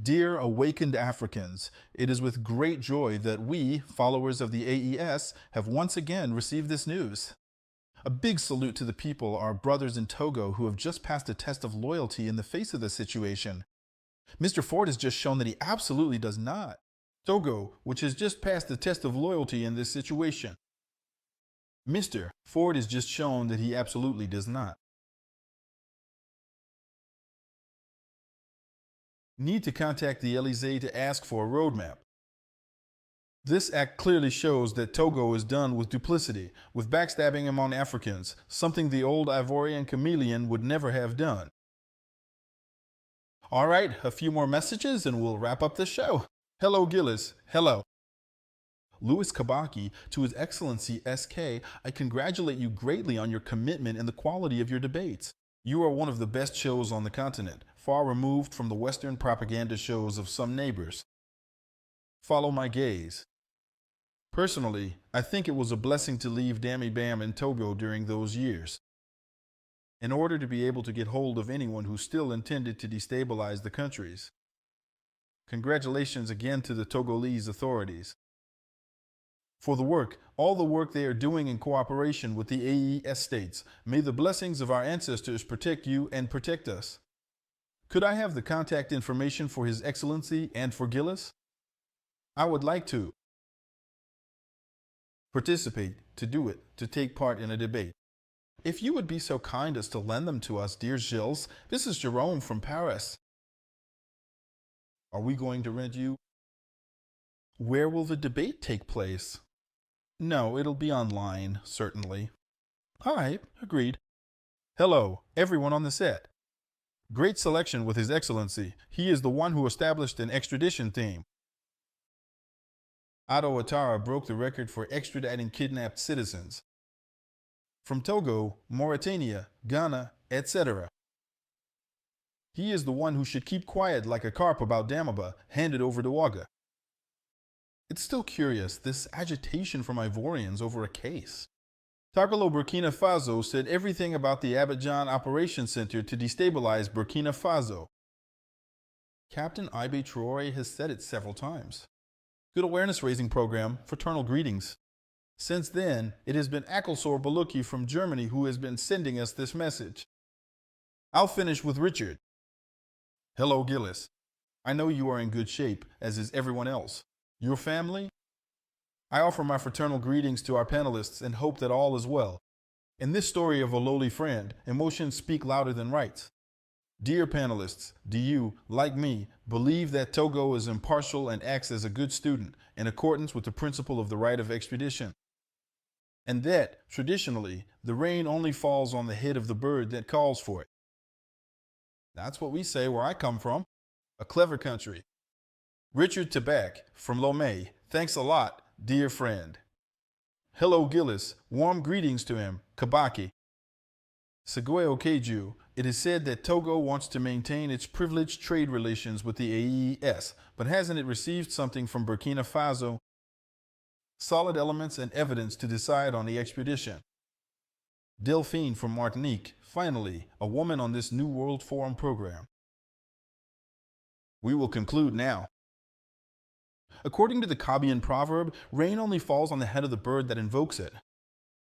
B: Dear awakened Africans, it is with great joy that we, followers of the AES, have once again received this news. A big salute to the people, our brothers in Togo, who have just passed a test of loyalty in the face of this situation. Mr. Ford has just shown that he absolutely does not. Togo, which has just passed the test of loyalty in this situation. Mr. Ford has just shown that he absolutely does not. Need to contact the Élysée to ask for a roadmap. This act clearly shows that Togo is done with duplicity, with backstabbing among Africans, something the old Ivorian chameleon would never have done. All right, a few more messages and we'll wrap up the show. Hello, Gillis. Hello. Louis Kabaki, to His Excellency SK, I congratulate you greatly on your commitment and the quality of your debates. You are one of the best shows on the continent, far removed from the Western propaganda shows of some neighbors. Follow my gaze. Personally, I think it was a blessing to leave DAMIBA in Togo during those years, in order to be able to get hold of anyone who still intended to destabilize the countries. Congratulations again to the Togolese authorities for the work, all the work they are doing in cooperation with the AES states. May the blessings of our ancestors protect you and protect us. Could I have the contact information for His Excellency and for Gillis? I would like to participate, to do it, to take part in a debate. If you would be so kind as to lend them to us, dear Gilles. This is Jerome from Paris. Are we going to rent you? Where will the debate take place? No, it'll be online, certainly. All right, agreed. Hello, everyone on the set. Great selection with His Excellency. He is the one who established an extradition theme. Ouattara broke the record for extraditing kidnapped citizens from Togo, Mauritania, Ghana, etc. He is the one who should keep quiet like a carp about DAMIBA, handed over to Ouaga. It's still curious, this agitation from Ivorians over a case. Takalo Burkina Faso said everything about the Abidjan Operations Center to destabilize Burkina Faso. Captain Ibrahim Traore has said it several times. Good awareness-raising program, fraternal greetings. Since then, it has been Akelsor Baluki from Germany who has been sending us this message. I'll finish with Richard. Hello, Gillis. I know you are in good shape, as is everyone else. Your family? I offer my fraternal greetings to our panelists and hope that all is well. In this story of a lowly friend, emotions speak louder than rights. Dear panelists, do you, like me, believe that Togo is impartial and acts as a good student in accordance with the principle of the right of extradition? And that, traditionally, the rain only falls on the head of the bird that calls for it. That's what we say where I come from. A clever country. Richard Tabak from Lomé, thanks a lot, dear friend. Hello, Gillis. Warm greetings to him, Kabaki. Segueo Keju, it is said that Togo wants to maintain its privileged trade relations with the AES, but hasn't it received something from Burkina Faso? Solid elements and evidence to decide on the extradition. Delphine from Martinique, finally, a woman on this New World Forum program. We will conclude now. According to the Kabian proverb, rain only falls on the head of the bird that invokes it.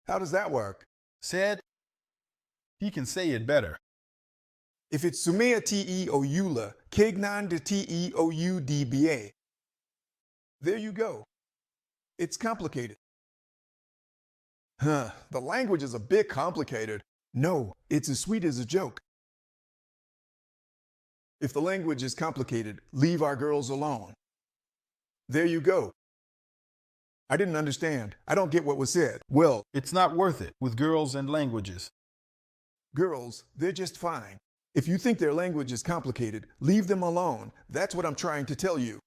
C: How does that work?
B: Said, he can say it better.
C: If it's Sumea Teoula, Kegnan de Teoudba. There you go. It's complicated. The language is a bit complicated. No, it's as sweet as a joke. If the language is complicated, leave our girls alone. There you go. I didn't understand. I don't get what was said. Well,
B: it's not worth it with girls and languages.
C: Girls, they're just fine. If you think their language is complicated, leave them alone. That's what I'm trying to tell you.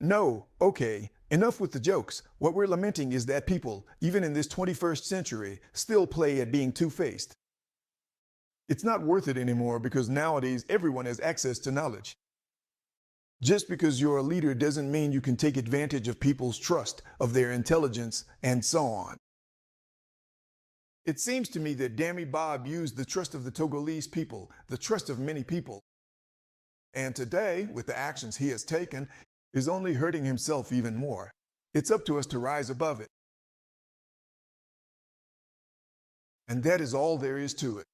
C: No, okay, enough with the jokes. What we're lamenting is that people, even in this 21st century, still play at being two-faced. It's not worth it anymore because nowadays everyone has access to knowledge. Just because you're a leader doesn't mean you can take advantage of people's trust, of their intelligence, and so on. It seems to me that DAMIBA abused the trust of the Togolese people, the trust of many people. And today, with the actions he has taken, is only hurting himself even more. It's up to us to rise above it. And that is all there is to it.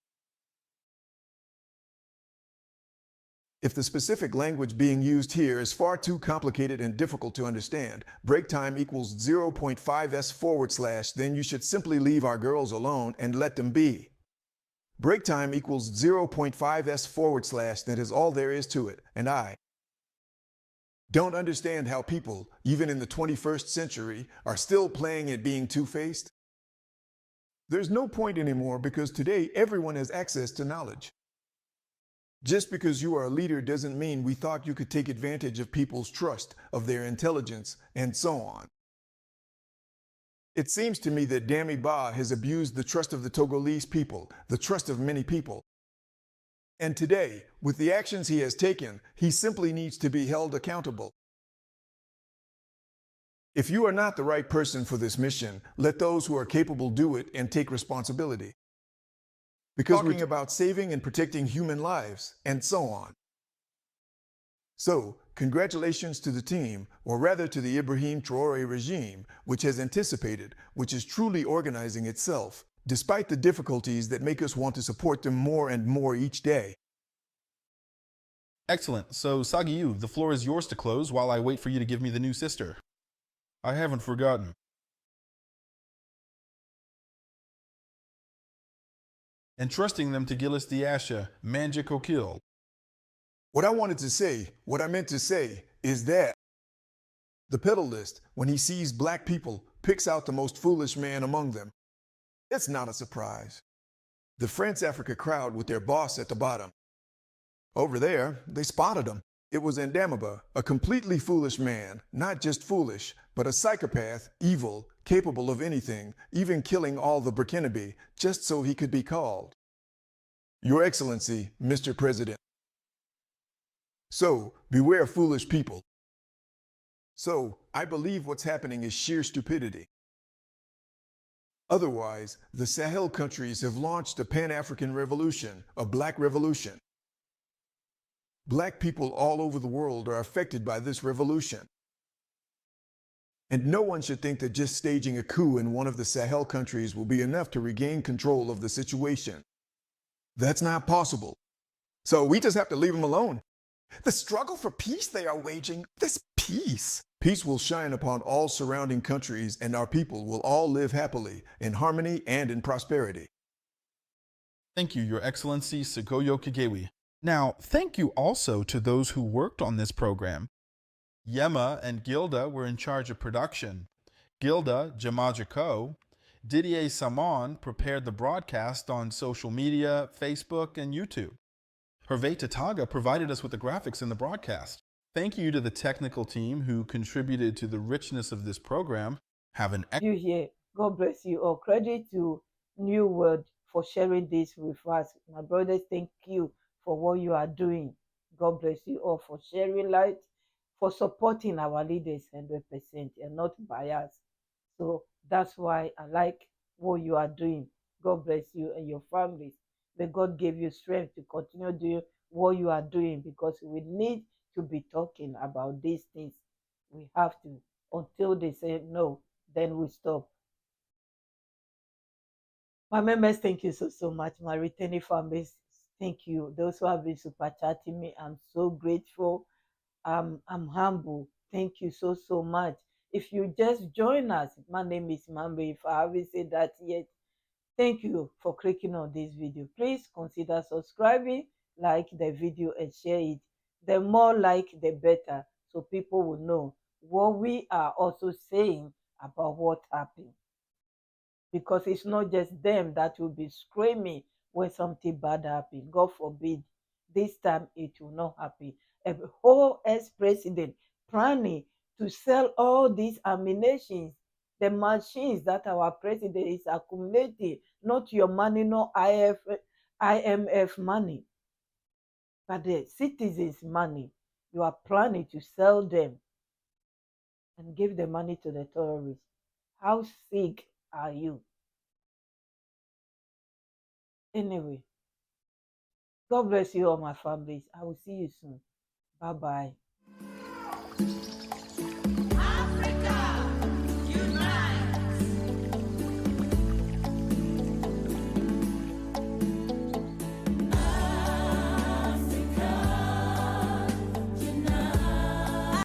C: If the specific language being used here is far too complicated and difficult to understand, break time equals 0.5s/, then you should simply leave our girls alone and let them be. Break time equals 0.5s/, that is all there is to it, and I don't understand how people, even in the 21st century, are still playing at being two-faced. There's no point anymore because today everyone has access to knowledge. Just because you are a leader doesn't mean we thought you could take advantage of people's trust, of their intelligence, and so on. It seems to me that DAMIBA has abused the trust of the Togolese people, the trust of many people. And today, with the actions he has taken, he simply needs to be held accountable. If you are not the right person for this mission, let those who are capable do it and take responsibility. Because we're talking about saving and protecting human lives, and so on. So, congratulations to the team, or rather to the Ibrahim Traore regime, which has anticipated, which is truly organizing itself, despite the difficulties that make us want to support them more and more each day.
E: Excellent. So, Sagiu, the floor is yours to close while I wait for you to give me the new sister.
B: I haven't forgotten. Entrusting them to Gillis Diasha, Manja Kokil.
C: What I wanted to say, what I meant to say, is that the pedalist, when he sees black people, picks out the most foolish man among them. It's not a surprise. The France Africa crowd with their boss at the bottom. Over there, they spotted him. It was Ndamiba, a completely foolish man, not just foolish, but a psychopath, evil, capable of anything, even killing all the Burkinabe, just so he could be called. Your Excellency, Mr. President. So, beware foolish people. So, I believe what's happening is sheer stupidity. Otherwise, the Sahel countries have launched a Pan-African revolution, a black revolution. Black people all over the world are affected by this revolution. And no one should think that just staging a coup in one of the Sahel countries will be enough to regain control of the situation. That's not possible. So we just have to leave them alone. The struggle for peace they are waging, this peace. Peace will shine upon all surrounding countries, and our people will all live happily, in harmony and in prosperity.
E: Thank you, Your Excellency Segoyo Kigewi. Now, thank you also to those who worked on this program. Yema and Gilda were in charge of production. Gilda Jamajako, Didier Samon prepared the broadcast on social media, Facebook, and YouTube. Hervé Tataga provided us with the graphics in the broadcast. Thank you to the technical team who contributed to the richness of this program. Have an
A: You hear? God bless you all. Credit to New World for sharing this with us. My brothers, thank you for what you are doing. God bless you all for sharing light, for supporting our leaders 100% and not biased. So that's why I like what you are doing. God bless you and your families. May God give you strength to continue doing what you are doing, because we need to be talking about these things. We have to. Until they say no, then we stop. My members, thank you so much. My returning families, thank you. Those who have been super chatting me, I'm so grateful. I'm humble. Thank you so much. If you just join us, my name is Mambe. If I haven't said that yet, thank you for clicking on this video. Please consider subscribing, like the video, and share it. The more like, the better, so people will know what we are also saying about what happened. Because it's not just them that will be screaming when something bad happens. God forbid, this time it will not happen. A whole ex-president planning to sell all these ammunitions, the machines that our president is accumulating, not your money, not IMF money, but the citizens' money. You are planning to sell them and give the money to the terrorists. How sick are you? Anyway, God bless you all, my families. I will see you soon. Bye-bye.